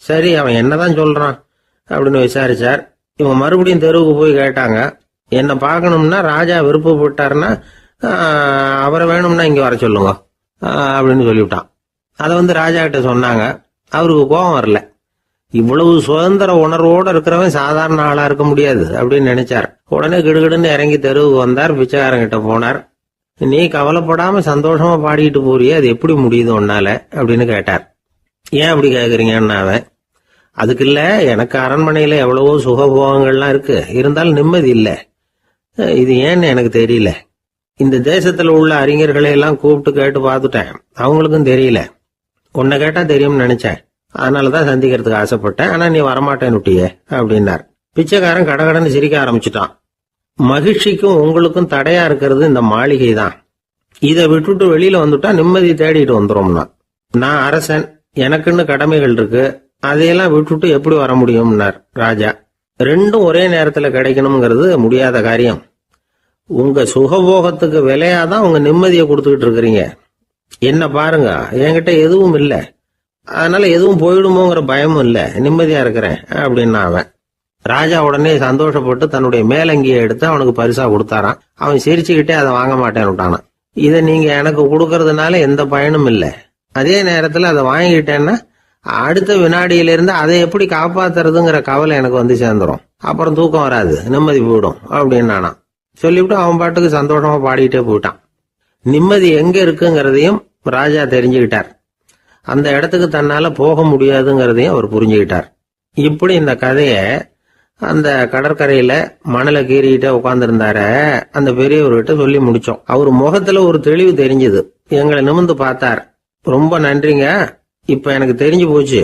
சரி, அவன் என்னதான் சொல்றான் அப்படின்னு விசாரிச்சார். இவங்க மறுபடியும் தெருவுக்கு போய் கேட்டாங்க. என்னை பார்க்கணும்னா ராஜா விருப்பப்பட்டாருன்னா அவரை வேணும்னா இங்க வர சொல்லுங்க அப்படின்னு சொல்லிவிட்டான். அதை வந்து ராஜா கிட்ட சொன்னாங்க. அவருக்கு கோபம் வரல. இவ்வளவு சுதந்திர உணர்வோடு இருக்கிறவன் சாதாரண ஆளா இருக்க முடியாது அப்படின்னு நினைச்சார். உடனே கிடுகிடுன்னு இறங்கி தெருவுக்கு வந்தார். பிச்சைக்காரங்கிட்ட போனார். நீ கவலைப்படாம சந்தோஷமா பாடிக்கிட்டு போறியே, அது எப்படி முடியுது உன்னால அப்படின்னு கேட்டார். ஏன் அப்படி கேக்குறீங்கன்னு அவன், அதுக்கு இல்ல, எனக்கு அரண்மனையில எவ்வளவோ சுகபோகங்கள்லாம் இருக்கு, இருந்தாலும் நிம்மதி இல்லை. இது ஏன்னு எனக்கு தெரியல. இந்த தேசத்துல உள்ள அறிஞர்களை எல்லாம் கூப்பிட்டு கேட்டு பார்த்துட்டேன், அவங்களுக்கும் தெரியல. உன்னை கேட்டா தெரியும்னு நினைச்சேன், அதனாலதான் சந்திக்கிறதுக்கு ஆசைப்பட்டேன். ஆனா நீ வரமாட்டேன்னு விட்டியே அப்படின்னார். பிச்சைக்காரன் கடகடன்னு சிரிக்க ஆரம்பிச்சுட்டான். மகிழ்ச்சிக்கும் உங்களுக்கும் தடையா இருக்கிறது இந்த மாளிகை தான். இதை விட்டுட்டு வெளியில வந்துட்டா நிம்மதி தேடிட்டு வந்துடும்னா. நான் அரசன், எனக்குன்னு கடமைகள் இருக்கு, அதையெல்லாம் விட்டுட்டு எப்படி வர முடியும்னார் ராஜா. ரெண்டும் ஒரே நேரத்துல கிடைக்கணுங்கிறது முடியாத காரியம். உங்க சுகபோகத்துக்கு விலையாதான் உங்க நிம்மதியை கொடுத்துக்கிட்டு இருக்கிறீங்க. என்ன பாருங்க, என்கிட்ட எதுவும் இல்லை, அதனால எதுவும் போயிடுமோங்கிற பயமும் இல்லை, நிம்மதியா இருக்கிறேன் அப்படின்னா அவன். ராஜா உடனே சந்தோஷப்பட்டு தன்னுடைய மேலங்கியை எடுத்து அவனுக்கு பரிசா கொடுத்தாராம். அவன் சிரிச்சுக்கிட்டே அதை வாங்க மாட்டேன்னு விட்டானான். இதை நீங்க எனக்கு கொடுக்கறதுனால எந்த பயனும் இல்லை, அதே நேரத்துல அதை வாங்கிட்டேன்னா அடுத்த வினாடியிலிருந்து அதை எப்படி காப்பாத்துறதுங்கிற கவலை எனக்கு வந்து சேர்ந்துரும், அப்புறம் தூக்கம் வராது, நிம்மதி போயிடும் அப்படின்னானா. சொல்லிவிட்டு அவன் பாட்டுக்கு சந்தோஷமா பாடிக்கிட்டே போயிட்டான். நிம்மதி எங்க இருக்குங்கிறதையும் ராஜா தெரிஞ்சுக்கிட்டார். அந்த இடத்துக்கு தன்னால போக முடியாதுங்கிறதையும் அவர் புரிஞ்சுக்கிட்டார். இப்படி இந்த கதைய அந்த கடற்கரையில மணலை கீறிக்கிட்டே உட்கார்ந்துருந்தார அந்த பெரியவர்கிட்ட சொல்லி முடிச்சோம். அவர் முகத்துல ஒரு தெளிவு தெரிஞ்சது. எங்களை நிமிர்ந்து பார்த்தார். ரொம்ப நன்றிங்க, இப்ப எனக்கு தெரிஞ்சு போச்சு,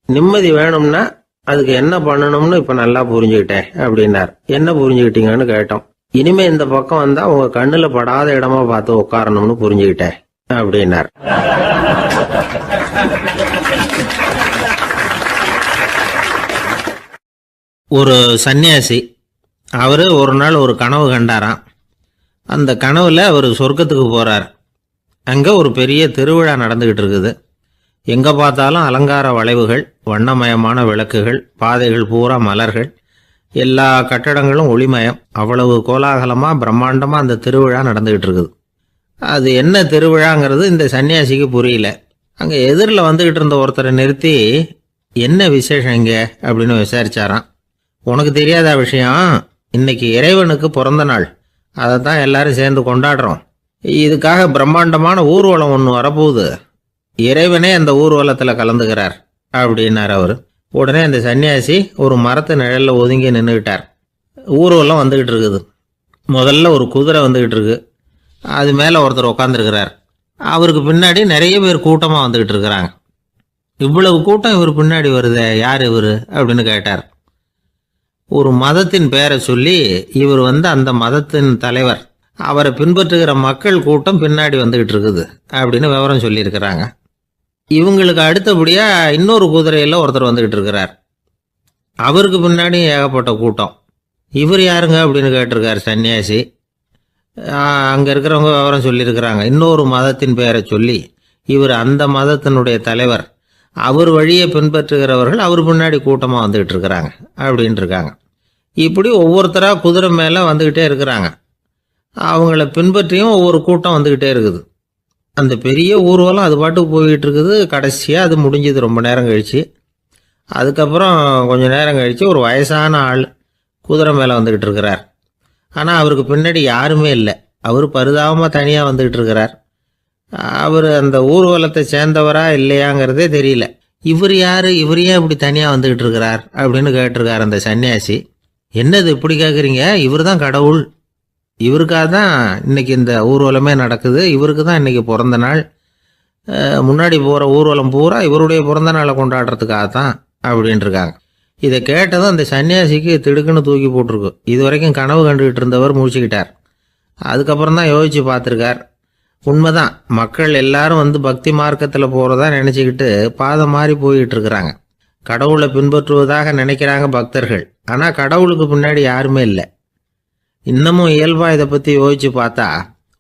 நிம்மதி வேணும்னா அதுக்கு என்ன பண்ணணும்னு இப்ப நல்லா புரிஞ்சுக்கிட்டேன் அப்படின்னார். என்ன புரிஞ்சுக்கிட்டீங்கன்னு கேட்டோம். இனிமே இந்த பக்கம் வந்தா உங்க கண்ணுல படாத இடமா பார்த்து உட்காரணும்னு புரிஞ்சுக்கிட்டேன் அப்படின்னார். ஒரு சன்னியாசி, அவரு ஒரு நாள் ஒரு கனவு கண்டாராம். அந்த கனவுல அவர் சொர்க்கத்துக்கு போறார். அங்க ஒரு பெரிய திருவிழா நடந்துகிட்டு இருக்குது. எங்க பார்த்தாலும் அலங்கார வளைவுகள், வண்ணமயமான விளக்குகள், பாதைகள் பூரா மலர்கள், எல்லா கட்டடங்களும் ஒளிமயம். அவ்வளவு கோலாகலமா பிரம்மாண்டமா அந்த திருவிழா நடந்துகிட்டு இருக்குது. அது என்ன திருவிழாங்கிறது இந்த சன்னியாசிக்கு புரியல. அங்க எதிரில் வந்துகிட்டு இருந்த ஒருத்தரை நிறுத்தி, என்ன விசேஷம் இங்க அப்படின்னு விசாரிச்சாராம். உனக்கு தெரியாத விஷயம், இன்னைக்கு இறைவனுக்கு பிறந்த நாள், அதை தான் எல்லாரும் சேர்ந்து கொண்டாடுறோம். இதுக்காக பிரம்மாண்டமான ஊர்வலம் ஒன்று வரப்போகுது, இறைவனே அந்த ஊர்வலத்தில் கலந்துக்கிறார் அப்படின்னார் அவர். உடனே அந்த சன்னியாசி ஒரு மரத்து நிழல்ல ஒதுங்கி நின்றுக்கிட்டார். ஊர்வலம் வந்துகிட்டு இருக்குது. முதல்ல ஒரு குதிரை வந்துகிட்டு இருக்கு, அது மேலே ஒருத்தர் உட்காந்துருக்கிறார். அவருக்கு பின்னாடி நிறைய பேர் கூட்டமாக வந்துகிட்டு இருக்கிறாங்க. இவ்வளவு கூட்டம் இவர் பின்னாடி வருதே, யார் இவர் அப்படின்னு கேட்டார். ஒரு மதத்தின் பெயரை சொல்லி, இவர் அந்த மதத்தின் தலைவர், அவரை பின்பற்றுகிற மக்கள் கூட்டம் பின்னாடி வந்துகிட்டு இருக்குது அப்படின்னு விவரம் சொல்லியிருக்கிறாங்க. இவங்களுக்கு அடுத்தபடியா இன்னொரு குதிரையில் ஒருத்தர் வந்துகிட்டு இருக்கிறார். அவருக்கு பின்னாடி ஏகப்பட்ட கூட்டம். இவர் யாருங்க அப்படின்னு கேட்டிருக்காரு சன்னியாசி. அங்கே இருக்கிறவங்க விவரம் சொல்லியிருக்கிறாங்க. இன்னொரு மதத்தின் பெயரை சொல்லி, இவர் அந்த மதத்தினுடைய தலைவர், அவர் வழியை பின்பற்றுகிறவர்கள் அவர் பின்னாடி கூட்டமாக வந்துகிட்டு இருக்கிறாங்க அப்படின்ட்டு இருக்காங்க. இப்படி ஒவ்வொருத்தராக குதிரை மேலே வந்துக்கிட்டே இருக்கிறாங்க. அவங்கள பின்பற்றியும் ஒவ்வொரு கூட்டம் வந்துக்கிட்டே இருக்குது. அந்த பெரிய ஊர்வலம் அது பாட்டுக்கு போய்கிட்டு இருக்குது. கடைசியாக அது முடிஞ்சது ரொம்ப நேரம் கழித்து. அதுக்கப்புறம் கொஞ்சம் நேரம் கழித்து ஒரு வயசான ஆள் குதிரை மேலே வந்துக்கிட்டு இருக்கிறார். ஆனால் அவருக்கு பின்னாடி யாருமே இல்லை. அவர் பரிதாபமாக தனியாக வந்துக்கிட்டு இருக்கிறார். அவர் அந்த ஊர்வலத்தை சேர்ந்தவரா இல்லையாங்கிறதே தெரியல. இவர் யார், இவர் ஏன் இப்படி தனியாக வந்துக்கிட்டு இருக்கிறார் அப்படின்னு கேட்டிருக்கார் அந்த சன்னியாசி. என்னது இப்படி கேட்குறீங்க? இவர் தான் கடவுள். இவருக்காக தான் இன்னைக்கு இந்த ஊர்வலமே நடக்குது. இவருக்கு தான் இன்னைக்கு பிறந்த நாள். முன்னாடி போகிற ஊர்வலம் பூரா இவருடைய பிறந்த நாளை கொண்டாடுறதுக்காக தான் அப்படின்ட்டுருக்காங்க. இதை கேட்டதும் அந்த சன்னியாசிக்கு திடுக்குன்னு தூக்கி போட்டிருக்கு. இது வரைக்கும் கனவு கண்டுகிட்டு இருந்தவர் முடிச்சுக்கிட்டார். அதுக்கப்புறம் தான் யோசித்து பார்த்துருக்கார். உண்மைதான், மக்கள் எல்லாரும் வந்து பக்தி மார்க்கத்தில் போகிறதா நினச்சிக்கிட்டு பாதம் மாறி போய்கிட்டு இருக்கிறாங்க. கடவுளை பின்பற்றுவதாக நினைக்கிறாங்க பக்தர்கள். ஆனால் கடவுளுக்கு பின்னாடி யாருமே இல்லை. இன்னமும் இயல்பாக இதை பற்றி யோசித்து பார்த்தா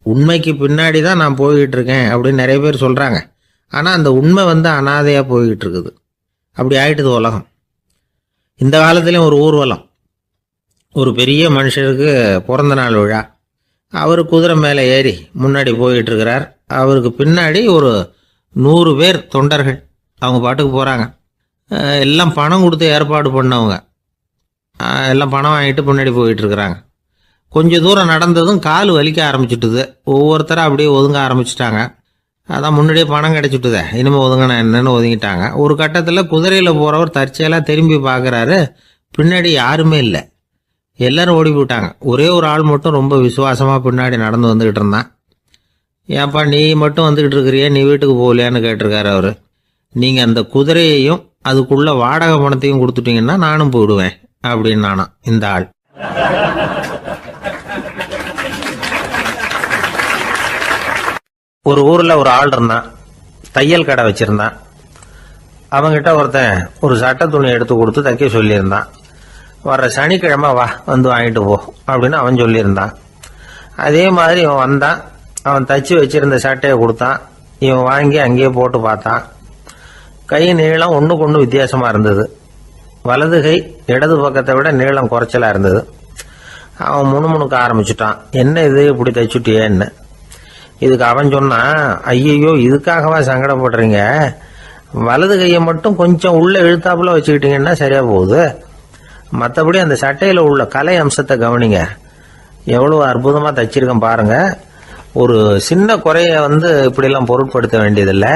உண்மைக்கு பின்னாடி தான் நான் போய்கிட்டு இருக்கேன் அப்படின்னு நிறைய பேர் சொல்கிறாங்க. ஆனால் அந்த உண்மை வந்து அனாதையாக போய்கிட்டு இருக்குது. அப்படி ஆயிட்டுது உலகம். இந்த காலத்துலேயும் ஒரு ஊர்வலம். ஒரு பெரிய மனுஷருக்கு பிறந்த நாள் விழா. அவர் குதிரை மேலே ஏறி முன்னாடி போய்கிட்டு இருக்கிறார். அவருக்கு பின்னாடி ஒரு 100 பேர் தொண்டர்கள் அவங்க பாட்டுக்கு போகிறாங்க. எல்லாம் பணம் கொடுத்து ஏற்பாடு பண்ணவங்க. எல்லாம் பணம் வாங்கிட்டு முன்னாடி போயிட்டு இருக்கிறாங்க. கொஞ்சம் தூரம் நடந்ததும் கால் வலிக்க ஆரம்பிச்சுட்டுது. ஒவ்வொருத்தரும் அப்படியே ஒதுங்க ஆரம்பிச்சிட்டாங்க. அதான் முன்னாடியே பணம் கிடைச்சிட்டுதே, இனிமேல் ஒதுங்கினா என்னன்னு ஒதுங்கிட்டாங்க. ஒரு கட்டத்தில் குதிரையில் போகிறவர் தற்செயலாக திரும்பி பார்க்குறாரு. பின்னாடி யாருமே இல்லை. எல்லாரும் ஓடி போயிட்டாங்க. ஒரே ஒரு ஆள் மட்டும் ரொம்ப விசுவாசமாக பின்னாடி நடந்து வந்துக்கிட்டு இருந்தான். ஏன்ப்பா நீ மட்டும் வந்துக்கிட்டு இருக்கிறியா, நீ வீட்டுக்கு போகலையான்னு கேட்டிருக்காரு அவர். நீங்கள் அந்த குதிரையையும் அதுக்குள்ள வாடகை பணத்தையும் கொடுத்துட்டீங்கன்னா நானும் போயிடுவேன் அப்படின்னு நானா இந்த ஆள். ஒரு ஊரில் ஒரு ஆள் இருந்தான். தையல் கடை வச்சுருந்தான். அவங்ககிட்ட ஒருத்தன் ஒரு சட்டை துணி எடுத்து கொடுத்து தைக்க சொல்லியிருந்தான். வர்ற சனிக்கிழமை வா வந்து வாங்கிட்டு போ அப்படின்னு அவன் சொல்லியிருந்தான். அதே மாதிரி இவன் வந்தான். அவன் தச்சு வச்சிருந்த சட்டையை கொடுத்தான். இவன் வாங்கி அங்கேயே போட்டு பார்த்தான். கை நீளம் ஒன்றுக்கு ஒன்று வித்தியாசமாக இருந்தது. வலது கை இடது பக்கத்தை விட நீளம் குறைச்சலாக இருந்தது. அவன் முணுமுணுக்க ஆரம்பிச்சுட்டான். என்ன இது இப்படி தைச்சுட்டியேன்னு. இதுக்கு அவன் சொன்னான், ஐயையோ இதுக்காகவா சங்கடப்படுறீங்க, வலது கையை மட்டும் கொஞ்சம் உள்ள இழுத்தாப்புல வச்சுக்கிட்டீங்கன்னா சரியா போகுது. மற்றபடி அந்த சட்டையில் உள்ள கலை அம்சத்தை கவனிங்க. எவ்வளோ அற்புதமாக தைச்சிருக்கேன் பாருங்க. ஒரு சின்ன குறைய வந்து இப்படிலாம் பொருட்படுத்த வேண்டியதில்லை.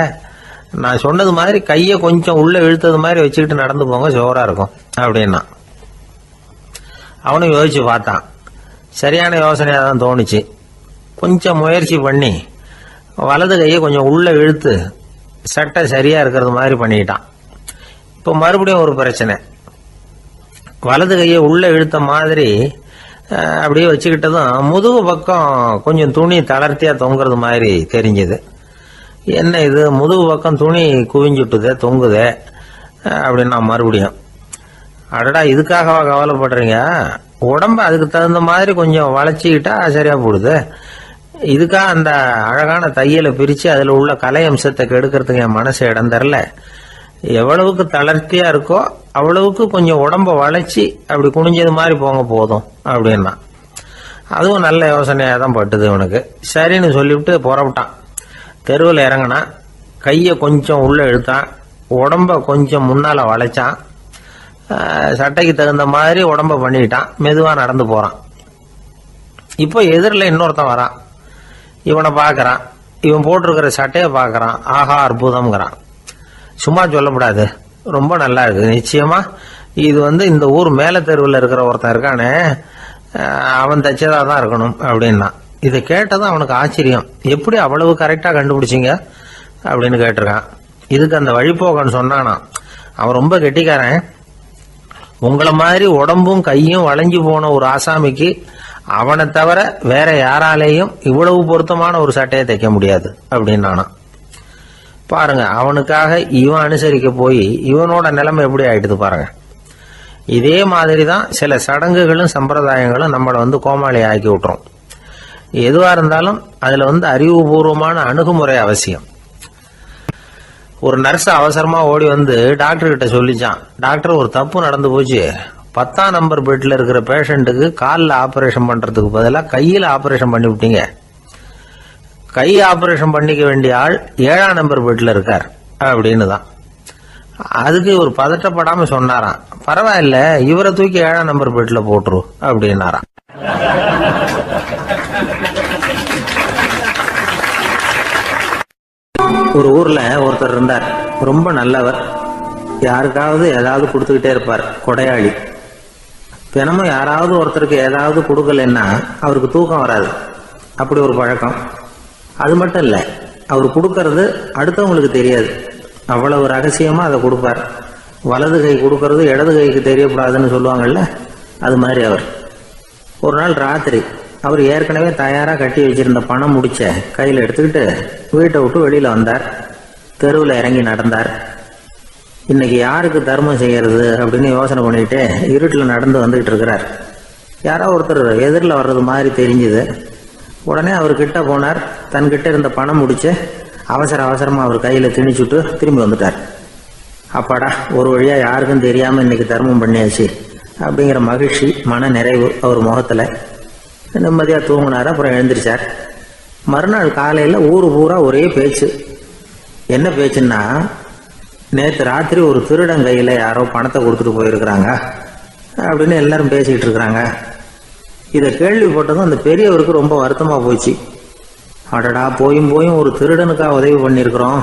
நான் சொன்னது மாதிரி கையை கொஞ்சம் உள்ள இழுத்தது மாதிரி வச்சுக்கிட்டு நடந்து போங்க, ஜோராக இருக்கும் அப்படின்னா. அவனும் யோசிச்சு பார்த்தான். சரியான யோசனையாக தான் தோணுச்சு. கொஞ்சம் முயற்சி பண்ணி வலது கையை கொஞ்சம் உள்ள இழுத்து சட்டை சரியாக இருக்கிறது மாதிரி பண்ணிக்கிட்டான். இப்போ மறுபடியும் ஒரு பிரச்சனை. வலது கையை உள்ள இழுத்த மாதிரி அப்படியே வச்சுக்கிட்டதும் முதுகு பக்கம் கொஞ்சம் துணி தளர்த்தியாக தொங்குறது மாதிரி தெரிஞ்சது. என்ன இது முதுகு பக்கம் துணி குவிஞ்சுட்டுதே தொங்குதே அப்படின்னா மறுபடியும், அடடா இதுக்காகவா கவலைப்படுறீங்க, உடம்ப அதுக்கு தகுந்த மாதிரி கொஞ்சம் வளைச்சிக்கிட்டா சரியா போடுது. இதுக்காக அந்த அழகான தையலை பிரித்து அதில் உள்ள கலை அம்சத்தை கெடுக்கிறதுக்கு என் மனசு இடம் தரல. எவ்வளவுக்கு தளர்த்தியா இருக்கோ அவ்வளவுக்கு கொஞ்சம் உடம்ப வளைச்சி அப்படி குனிஞ்சது மாதிரி போங்க போதும் அப்படின்னா. அதுவும் நல்ல யோசனையாக தான் பட்டுது இவனுக்கு. சரின்னு சொல்லிவிட்டு புறப்பட்டான். தெருவில் இறங்கினான். கையை கொஞ்சம் உள்ளே இழுத்தான். உடம்ப கொஞ்சம் முன்னால் வளைச்சான். சட்டைக்கு தகுந்த மாதிரி உடம்ப பண்ணிக்கிட்டான். மெதுவாக நடந்து போகிறான். இப்போ எதிரில் இன்னொருத்தன் வரான். இவனை பார்க்குறான். இவன் போட்டிருக்கிற சட்டையை பார்க்குறான். ஆஹா அற்புதம்ங்கிறான். சும்மா சொல்லக்கூடாது, ரொம்ப நல்லா இருக்குது. நிச்சயமா இது வந்து இந்த ஊர் மேலே தெருவில் இருக்கிற ஒருத்தன் இருக்கானே அவன் தைச்சதாக தான் இருக்கணும் அப்படின்னா. இதை கேட்டதும் அவனுக்கு ஆச்சரியம். எப்படி அவ்வளவு கரெக்டாக கண்டுபிடிச்சிங்க அப்படின்னு கேட்டிருக்கான். இதுக்கு அந்த வழிபோக்கன்னு சொன்னானா, அவன் ரொம்ப கெட்டிக்காரன். உங்களை மாதிரி உடம்பும் கையும் வளைஞ்சு போன ஒரு ஆசாமிக்கு அவனை தவிர வேற யாராலேயும் இவ்வளவு பொருத்தமான ஒரு சட்டையை தைக்க முடியாது அப்படின்னானா. பாருங்க, அவனுக்காக இவன் அனுசரிக்க போய் இவனோட நிலைமை எப்படி ஆயிடுது பாருங்க. இதே மாதிரி தான் சில சடங்குகளும் சம்பிரதாயங்களும் நம்மளை வந்து கோமாளி ஆக்கி விட்டுரும். எதுவாக இருந்தாலும் அதில் வந்து அறிவுபூர்வமான அணுகுமுறை அவசியம். ஒரு நர்ஸ் அவசரமாக ஓடி வந்து டாக்டர் கிட்ட சொல்லிச்சான், டாக்டர் ஒரு தப்பு நடந்து போச்சு, 10ஆம் நம்பர் பெட்ல இருக்கிற பேஷண்ட்டுக்கு காலில் ஆபரேஷன் பண்றதுக்கு பதிலாக கையில் ஆபரேஷன் பண்ணி விட்டீங்க. கை ஆபரேஷன் பண்ணிக்க வேண்டிய ஆள் 7ஆம் நம்பர் பெட்ல இருக்கார் அப்படின்னு தான். அதுக்கு ஒரு பதட்டப்படாம சொன்னாராம், பரவாயில்ல இவரை தூக்கி 7ஆம் நம்பர் பெட்ல போட்டுரு அப்படின்னாராம். ஒரு ஊர்ல ஒருத்தர் இருந்தார், ரொம்ப நல்லவர். யாருக்காவது ஏதாவது கொடுத்துக்கிட்டே இருப்பார், கொடையாளி. தினமும் யாராவது ஒருத்தருக்கு ஏதாவது கொடுக்கலன்னா அவருக்கு தூக்கம் வராது, அப்படி ஒரு பழக்கம். அது மட்டும் இல்லை, அவர் கொடுக்கறது அடுத்தவங்களுக்கு தெரியாது, அவ்வளவு ரகசியமா அதை கொடுப்பார். வலது கை கொடுக்கறது இடது கைக்கு தெரியக்கூடாதுன்னு சொல்லுவாங்கல்ல, அது மாதிரி அவர். ஒரு நாள் ராத்திரி அவர் ஏற்கனவே தயாரா கட்டி வச்சிருந்த பணம் முடிச்ச கையில் எடுத்துக்கிட்டு வீட்டை விட்டு வெளியில வந்தார். தெருவில் இறங்கி நடந்தார். இன்னைக்கு யாருக்கு தர்மம் செய்யறது அப்படின்னு யோசனை பண்ணிட்டு இருட்டில் நடந்து வந்துகிட்டு இருக்கிறார். யாரோ ஒருத்தர் எதிரில் வர்றது மாதிரி தெரிஞ்சுது. உடனே அவர் கிட்ட போனார். தன்கிட்ட இருந்த பணம் முடிச்சு அவசரமா அவர் கையில திணிச்சுட்டு திரும்பி வந்துட்டார். அப்பாடா, ஒரு வழியா யாருக்கும் தெரியாம இன்னைக்கு தர்மம் பண்ணியாச்சு அப்படிங்கிற மகிழ்ச்சி, மன நிறைவு அவர் முகத்துல. நிம்மதியா தூங்கினார். அப்புறம் எழுந்திரிச்சார். மறுநாள் காலையில ஊரு பூரா ஒரே பேச்சு. என்ன பேச்சுன்னா, நேற்று ராத்திரி ஒரு திருடன் கையில யாரோ பணத்தை கொடுத்துட்டு போயிருக்கிறாங்க அப்படின்னு எல்லாரும் பேசிக்கிட்டு இருக்கிறாங்க. இதை கேள்விப்பட்டதும் அந்த பெரியவருக்கு ரொம்ப வருத்தமா போச்சு. அடடா, போயும் ஒரு திருடனுக்கா உதவி பண்ணியிருக்கிறோம்,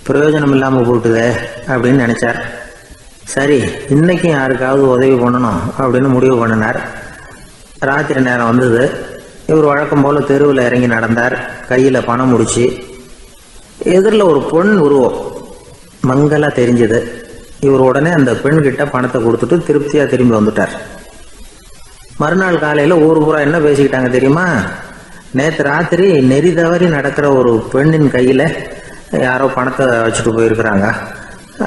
பிரயோஜனம் இல்லாம போட்டுதே அப்படின்னு நினைச்சார். சரி, இன்னைக்கும் யாருக்காவது உதவி பண்ணணும் அப்படின்னு முடிவு பண்ணினார். ராத்திரி நேரம் வந்தது. இவர் வழக்கம் போல தெருவில் இறங்கி நடந்தார். கையில பணம் முடிச்சு. எதிரில் ஒரு பெண் உருவம் மங்கலா தெரிஞ்சது. இவர் உடனே அந்த பெண் கிட்ட பணத்தை கொடுத்துட்டு திருப்தியா திரும்பி வந்துட்டார். மறுநாள் காலையில ஊர் பூரா என்ன பேசிக்கிட்டாங்க தெரியுமா? நேற்று ராத்திரி நெறி தவறி நடக்கிற ஒரு பெண்ணின் கையில யாரோ பணத்தை வச்சுட்டு போயிருக்கிறாங்க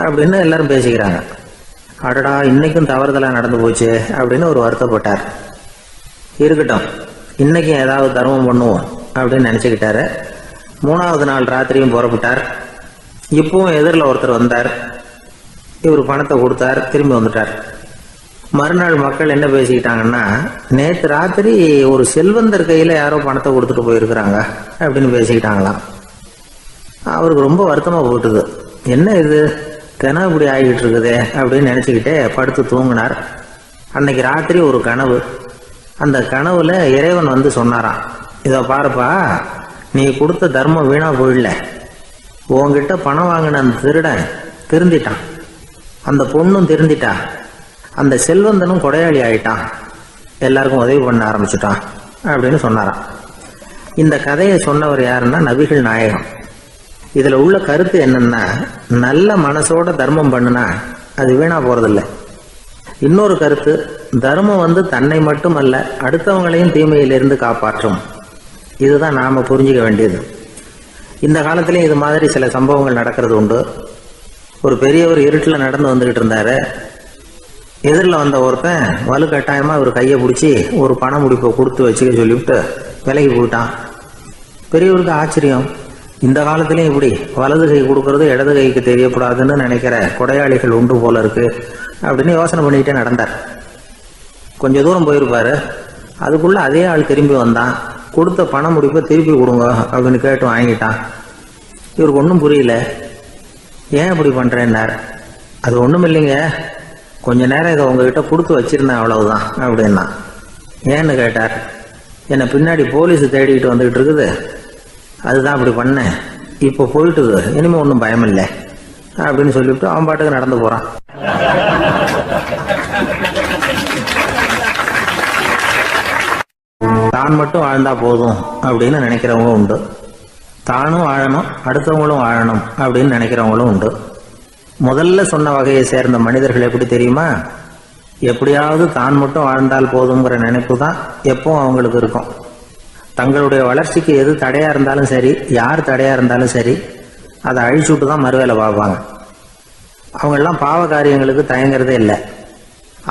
அப்படின்னு எல்லாரும் பேசிக்கிறாங்க. அடடா, இன்னைக்கும் தவறுதலா நடந்து போச்சு அப்படின்னு ஒரு வருத்தப்பட்டார். இருக்கட்டும், இன்னைக்கும் ஏதாவது தர்மம் பண்ணுவோம் அப்படின்னு நினைச்சுக்கிட்டாரு. 3வது நாள் ராத்திரியும் புறப்பட்டார். இப்பவும் எதிரில் ஒருத்தர் வந்தார். இவர் பணத்தை கொடுத்தார், திரும்பி வந்துட்டார். மறுநாள் மக்கள் என்ன பேசிக்கிட்டாங்கன்னா, நேற்று ராத்திரி ஒரு செல்வந்தர் கையில யாரோ பணத்தை கொடுத்துட்டு போயிருக்கிறாங்க அப்படின்னு பேசிக்கிட்டாங்களாம். அவருக்கு ரொம்ப வருத்தமா போட்டுது. என்ன இது தினம் இப்படி ஆகிட்டு இருக்குதே அப்படின்னு நினைச்சுக்கிட்டே படுத்து தூங்கினார். அன்னைக்கு ராத்திரி ஒரு கனவு. அந்த கனவுல இறைவன் வந்து சொன்னாராம், இதை பாருப்பா, நீ கொடுத்த தர்மம் வீணா போயிடல. உன்கிட்ட பணம் வாங்கின அந்த திருடன் திருந்திட்டான், அந்த பொண்ணும் திருந்திட்டா, அந்த செல்வந்தனும் கொடையாளி ஆயிட்டான், எல்லாருக்கும் உதவி பண்ண ஆரம்பிச்சுட்டான் அப்படின்னு சொன்னாராம். இந்த கதையை சொன்னவர் யாருன்னா நபிகள் நாயகம். இதுல உள்ள கருத்து என்னன்னா, நல்ல மனசோட தர்மம் பண்ணுனா அது வீணா போறதில்லை. இன்னொரு கருத்து, தர்மம் வந்து தன்னை மட்டுமல்ல அடுத்தவங்களையும் தீமையிலிருந்து காப்பாற்றும். இதுதான் நாம புரிஞ்சுக்க வேண்டியது. இந்த காலத்திலேயும் இது மாதிரி சில சம்பவங்கள் நடக்கிறது உண்டு. ஒரு பெரியவர் இருட்டில் நடந்து வந்துகிட்டு இருந்தாரு. எதிரில் வந்த ஒருத்தன் வலுக்கட்டாயமா ஒரு கையை பிடிச்சி ஒரு பண முடிப்பை கொடுத்து வச்சுக்க சொல்லிவிட்டு விலகி போயிட்டான். பெரியவருக்கு ஆச்சரியம், இந்த காலத்திலையும் இப்படி வலது கை கொடுக்கறது இடது கைக்கு தெரியக்கூடாதுன்னு நினைக்கிற கொடையாளிகள் உண்டு போல இருக்கு அப்படின்னு யோசனை பண்ணிக்கிட்டே நடந்தார். கொஞ்ச தூரம் போயிருப்பாரு. அதுக்குள்ள அதே ஆள் திரும்பி வந்தான். கொடுத்த பண முடிப்பை திருப்பி கொடுங்க அப்படின்னு கேட்டு வாங்கிட்டான். இவருக்கு ஒன்றும் புரியல. ஏன் இப்படி பண்றேன்னார். அது ஒன்றும் இல்லைங்க, கொஞ்ச நேரம் இதை உங்ககிட்ட கொடுத்து வச்சிருந்தேன், அவ்வளவுதான் அப்படின்னா. ஏன்னு கேட்டார். என்னை பின்னாடி போலீஸ் தேடிக்கிட்டு வந்துகிட்டு இருக்குது, அதுதான் அப்படி பண்ணேன், இப்போ போயிட்டுது, இனிமே ஒன்றும் பயம் இல்லை அப்படின்னு சொல்லிவிட்டு அவன் பாட்டுக்கு நடந்து போறான். தான் மட்டும் வாழ்ந்தா போதும் அப்படின்னு நினைக்கிறவங்க உண்டு. தானும் வாழணும், அடுத்தவங்களும் வாழணும் அப்படின்னு நினைக்கிறவங்களும் உண்டு. முதல்ல சொன்ன வகையை சேர்ந்த மனிதர்கள் எப்படி தெரியுமா? எப்படியாவது தான் மட்டும் வாழ்ந்தால் போதுங்கிற நினைப்பு தான் எப்பவும் அவங்களுக்கு இருக்கும். தங்களுடைய வளர்ச்சிக்கு எது தடையா இருந்தாலும் சரி, யார் தடையா இருந்தாலும் சரி, அதை அழிச்சுட்டு தான் மறுவேலை பார்ப்பாங்க. அவங்கெல்லாம் பாவ காரியங்களுக்கு தயங்குறதே இல்லை.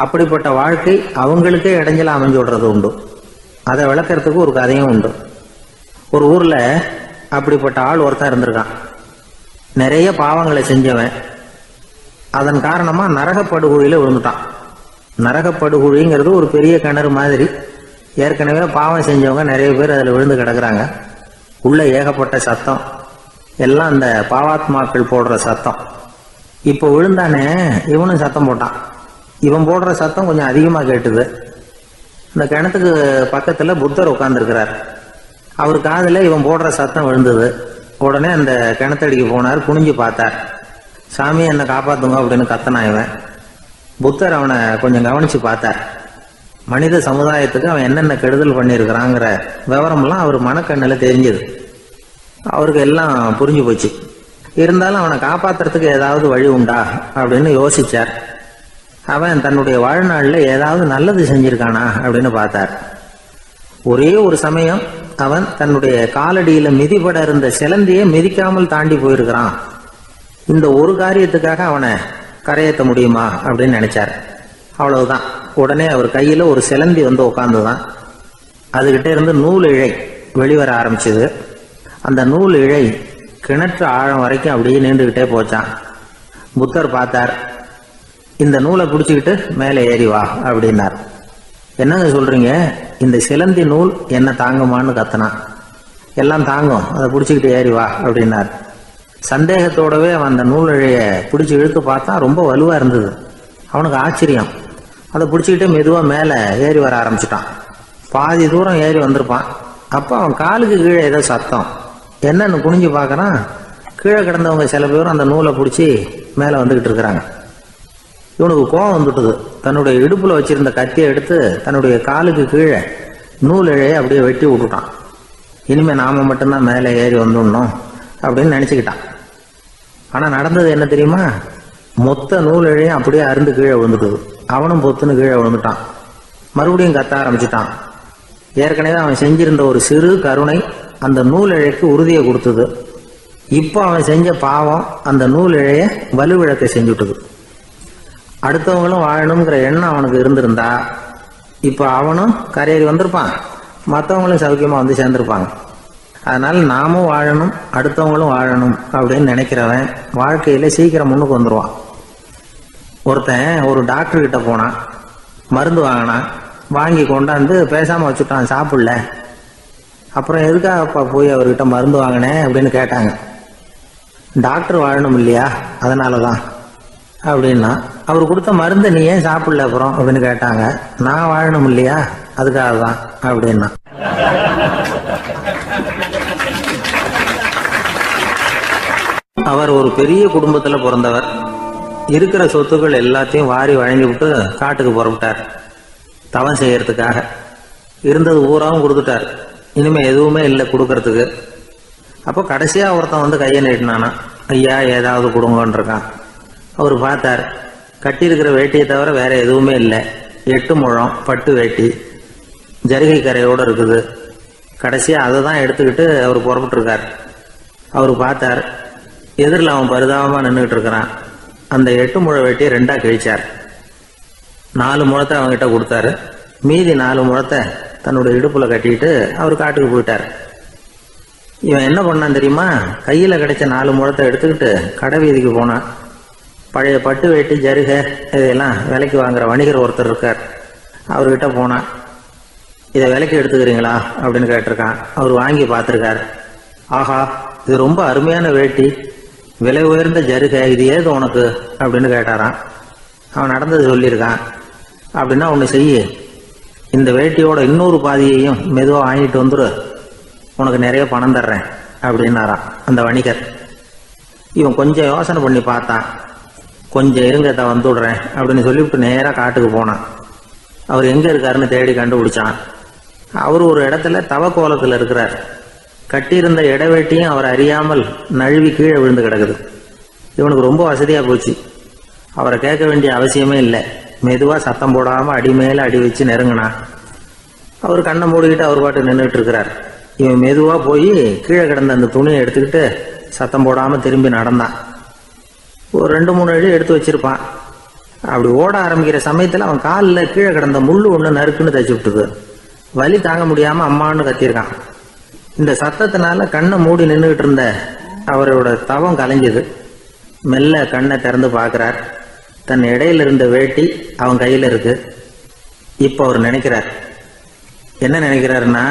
அப்படிப்பட்ட வாழ்க்கை அவங்களுக்கே இடைஞ்சல அமைஞ்சு விடுறது உண்டு. அதை விளக்கறதுக்கு ஒரு கதையும் உண்டு. ஒரு ஊர்ல அப்படிப்பட்ட ஆள் ஒருத்தன் இருந்திருக்கான். நிறைய பாவங்களை செஞ்சவன். அதன் காரணமா நரகப்படுகொழியில விழுந்துட்டான். நரகப்படுகுழிங்கிறது ஒரு பெரிய கிணறு மாதிரி. ஏற்கனவே பாவம் செஞ்சவங்க நிறைய பேர் அதில் விழுந்து கிடக்குறாங்க. உள்ள ஏகப்பட்ட சத்தம், எல்லாம் அந்த பாவாத்மாக்கள் போடுற சத்தம். இப்போ விழுந்தானே இவனும் சத்தம் போட்டான். இவன் போடுற சத்தம் கொஞ்சம் அதிகமாக கேட்டுது. இந்த கிணத்துக்கு பக்கத்தில் புத்தர் உட்கார்ந்துருக்கிறார். அவர் காதில் இவன் போடுற சத்தம் விழுந்தது. உடனே அந்த கிணத்தடிக்கு போனார், குனிஞ்சு பார்த்தார். சாமி என்னை காப்பாத்துங்க அப்படின்னு கத்தனா இவன். புத்தர் அவனை கொஞ்சம் கவனிச்சு பார்த்தார். மனித சமுதாயத்துக்கு அவன் என்னென்ன கெடுதல் பண்ணியிருக்கிறாங்கிற விவரம்லாம் அவர் மனக்கண்ணில் தெரிஞ்சது. அவருக்கு எல்லாம் புரிஞ்சு போச்சு. இருந்தாலும் அவனை காப்பாத்துறதுக்கு ஏதாவது வழி உண்டா அப்படின்னு யோசிச்சார். அவன் தன்னுடைய வாழ்நாளில் ஏதாவது நல்லது செஞ்சிருக்கானா அப்படின்னு பார்த்தார். ஒரே ஒரு சமயம் அவன் தன்னுடைய காலடியில மிதிபட இருந்த சிலந்தியை மிதிக்காமல் தாண்டி போயிருக்கிறான். இந்த ஒரு காரியத்துக்காக அவனை கரையேற்ற முடியுமா அப்படின்னு நினைச்சார். அவ்வளவுதான். உடனே அவர் கையில ஒரு சிலந்தி வந்து உட்கார்ந்துதான். அதுகிட்ட இருந்து நூல் இழை வெளிவர ஆரம்பிச்சது. அந்த நூல் இழை கிணற்று ஆழம் வரைக்கும் அப்படியே நீண்டுகிட்டே போச்சான். புத்தர் பார்த்தார். இந்த நூலை பிடிச்சிக்கிட்டு மேலே ஏறி வா அப்படின்னார். என்னங்க சொல்றீங்க, இந்த சிலந்தி நூல் என்ன தாங்குமான்னு கத்தனான். எல்லாம் தாங்கும், அதை பிடிச்சிக்கிட்டு ஏறி வா அப்படின்னார். சந்தேகத்தோடவே அவன் அந்த நூல் இழைய பிடிச்சி இழுத்து பார்த்தா ரொம்ப வலுவா இருந்தது. அவனுக்கு ஆச்சரியம். அதை பிடிச்சிக்கிட்டே மெதுவா மேலே ஏறி வர ஆரம்பிச்சிட்டான். பாதி தூரம் ஏறி வந்திருப்பான். அப்போ அவன் காலுக்கு கீழே ஏதோ சத்தம். என்னன்னு குனிஞ்சு பார்க்கறான். கீழே கிடந்தவங்க சில பேரும் அந்த நூலை பிடிச்சி மேலே வந்துகிட்டு இருக்கிறாங்க. இவனுக்கு கோபம் வந்துட்டுது. தன்னுடைய இடுப்புல வச்சிருந்த கத்தியை எடுத்து தன்னுடைய காலுக்கு கீழே நூல் இழையை அப்படியே வெட்டி விட்டுட்டான். இனிமே நாம மட்டும்தான் மேலே ஏறி வந்துடணும் அப்படின்னு நினைச்சுக்கிட்டான். ஆனா நடந்தது என்ன தெரியுமா? மொத்த நூல் இழையும் அப்படியே அருந்து கீழே விழுந்துட்டுது. அவனும் பொத்துன்னு கீழே விழுந்துட்டான். மறுபடியும் கத்த ஆரம்பிச்சுட்டான். ஏற்கனவே அவன் செஞ்சிருந்த ஒரு சிறு கருணை அந்த நூல் இழைக்கு உறுதியை கொடுத்தது. இப்போ அவன் செஞ்ச பாவம் அந்த நூல் இழைய வலுவிழக்க செஞ்சுட்டுது. அடுத்தவங்களும் வாழணுங்கிற எண்ணம் அவனுக்கு இருந்திருந்தா இப்போ அவனும் கரையேறி வந்திருப்பான், மற்றவங்களும் சௌக்கியமா வந்து சேர்ந்திருப்பாங்க. அதனால நாமும் வாழணும், அடுத்தவங்களும் வாழணும் அப்படின்னு நினைக்கிறவன் வாழ்க்கையில சீக்கிரம் முன்னுக்கு வந்துடுவான். ஒருத்தன் ஒரு டாக்டர் கிட்ட போனான், மருந்து வாங்கினான். வாங்கி கொண்டாந்து பேசாம வச்சுட்டான், சாப்பிடல. அப்புறம் எதுக்காகப்பா போய் அவர்கிட்ட மருந்து வாங்கினேன் அப்படின்னு கேட்டாங்க. டாக்டர் வாழணும் இல்லையா, அதனாலதான் அப்படின்னா. அவர் கொடுத்த மருந்து நீ ஏன் சாப்பிடல அப்புறம் அப்படின்னு கேட்டாங்க. நான் வாழணும் இல்லையா, அதுக்காக தான் அப்படின்னா. அவர் ஒரு பெரிய குடும்பத்துல பிறந்தவர். இருக்கிற சொத்துக்கள் எல்லாத்தையும் வாரி வழங்கி விட்டு காட்டுக்கு புறப்பட்டார் தவம் செய்யறதுக்காக. இருந்தது ஊராவும் கொடுத்துட்டார். இனிமே எதுவுமே இல்லை கொடுக்கறதுக்கு. அப்போ கடைசியா ஒருத்தன் வந்து கையை நீட்டினானா, ஐயா ஏதாவது கொடுங்கன்னு இருக்கான். அவர் பார்த்தார். கட்டியிருக்கிற வேட்டியை தவிர வேற எதுவுமே இல்லை. 8 முழம் பட்டு வேட்டி ஜரிகை கரையோடு இருக்குது. கடைசியா அதை தான் எடுத்துக்கிட்டு அவர் புறப்பட்டு இருக்கார். அவர் பார்த்தார். எதிரில் அவன் பரிதாபமா நின்றுட்டு இருக்கிறான். அந்த 8 முழ வேட்டியை 2ஆ கிழிச்சார். 4 முழத்தை அவங்ககிட்ட கொடுத்தாரு. மீதி 4 முழத்தை தன்னுடைய இடுப்புல கட்டிட்டு அவர் காட்டுக்கு போயிட்டார். இவன் என்ன பண்ணான் தெரியுமா? கையில கிடைச்ச 4 முழத்தை எடுத்துக்கிட்டு கடை வீதிக்கு போனான். பழைய பட்டு வேட்டி ஜருகை இதெல்லாம் விலைக்கு வாங்குற வணிகர் ஒருத்தர் இருக்கார். அவர்கிட்ட போனான். இதை விலைக்கு எடுத்துக்கிறீங்களா அப்படின்னு கேட்டிருக்கான். அவர் வாங்கி பார்த்துருக்கார். ஆஹா, இது ரொம்ப அருமையான வேட்டி, விலை உயர்ந்த ஜருகை, இது ஏது உனக்கு அப்படின்னு கேட்டாரான். அவன் நடந்தது சொல்லியிருக்கான். அப்படின்னா ஒன்று செய்ய, இந்த வேட்டியோட இன்னொரு பாதியையும் மெதுவாக வாங்கிட்டு வந்துரு, உனக்கு நிறைய பணம் தர்றேன் அப்படின்னாரான் அந்த வணிகர். இவன் கொஞ்சம் யோசனை பண்ணி பார்த்தான். கொஞ்சம் இருங்கத்தை வந்துடுறேன் அப்படின்னு சொல்லிவிட்டு நேராக காட்டுக்கு போனான். அவர் எங்கே இருக்காருன்னு தேடி கண்டுபிடிச்சான். அவர் ஒரு இடத்துல தவக்கோலத்தில் இருக்கிறார். கட்டியிருந்த இடவேட்டியும் அவர் அறியாமல் நழுவி கீழே விழுந்து கிடக்குது. இவனுக்கு ரொம்ப வசதியாக போச்சு. அவரை கேட்க வேண்டிய அவசியமே இல்லை. மெதுவாக சத்தம் போடாமல் அடி மேலே அடி வச்சு நெருங்கினான். அவர் கண்ணை மூடிக்கிட்டு அவர் பாட்டு நின்றுட்டு இருக்கிறார். இவன் மெதுவாக போய் கீழே கிடந்த அந்த துணியை எடுத்துக்கிட்டு சத்தம் போடாமல் திரும்பி நடந்தான். ஒரு 2-3 அடி எடுத்து வச்சிருப்பான். அப்படி ஓட ஆரம்பிக்கிற சமயத்தில் அவன் காலில் கீழே கிடந்த முள்ளு ஒன்று நறுக்குன்னு தச்சு விட்டுது. வலி தாங்க முடியாமல் அம்மான்னு கத்தியிருக்கான். இந்த சத்தத்தினால கண்ணை மூடி நின்றுகிட்டு இருந்த அவரோட தவம் கலைஞ்சது. மெல்ல கண்ணை திறந்து பார்க்கிறார். தன் இடையில இருந்த வேட்டி அவன் கையில் இருக்கு. இப்போ அவர் நினைக்கிறார், என்ன நினைக்கிறாருன்னா,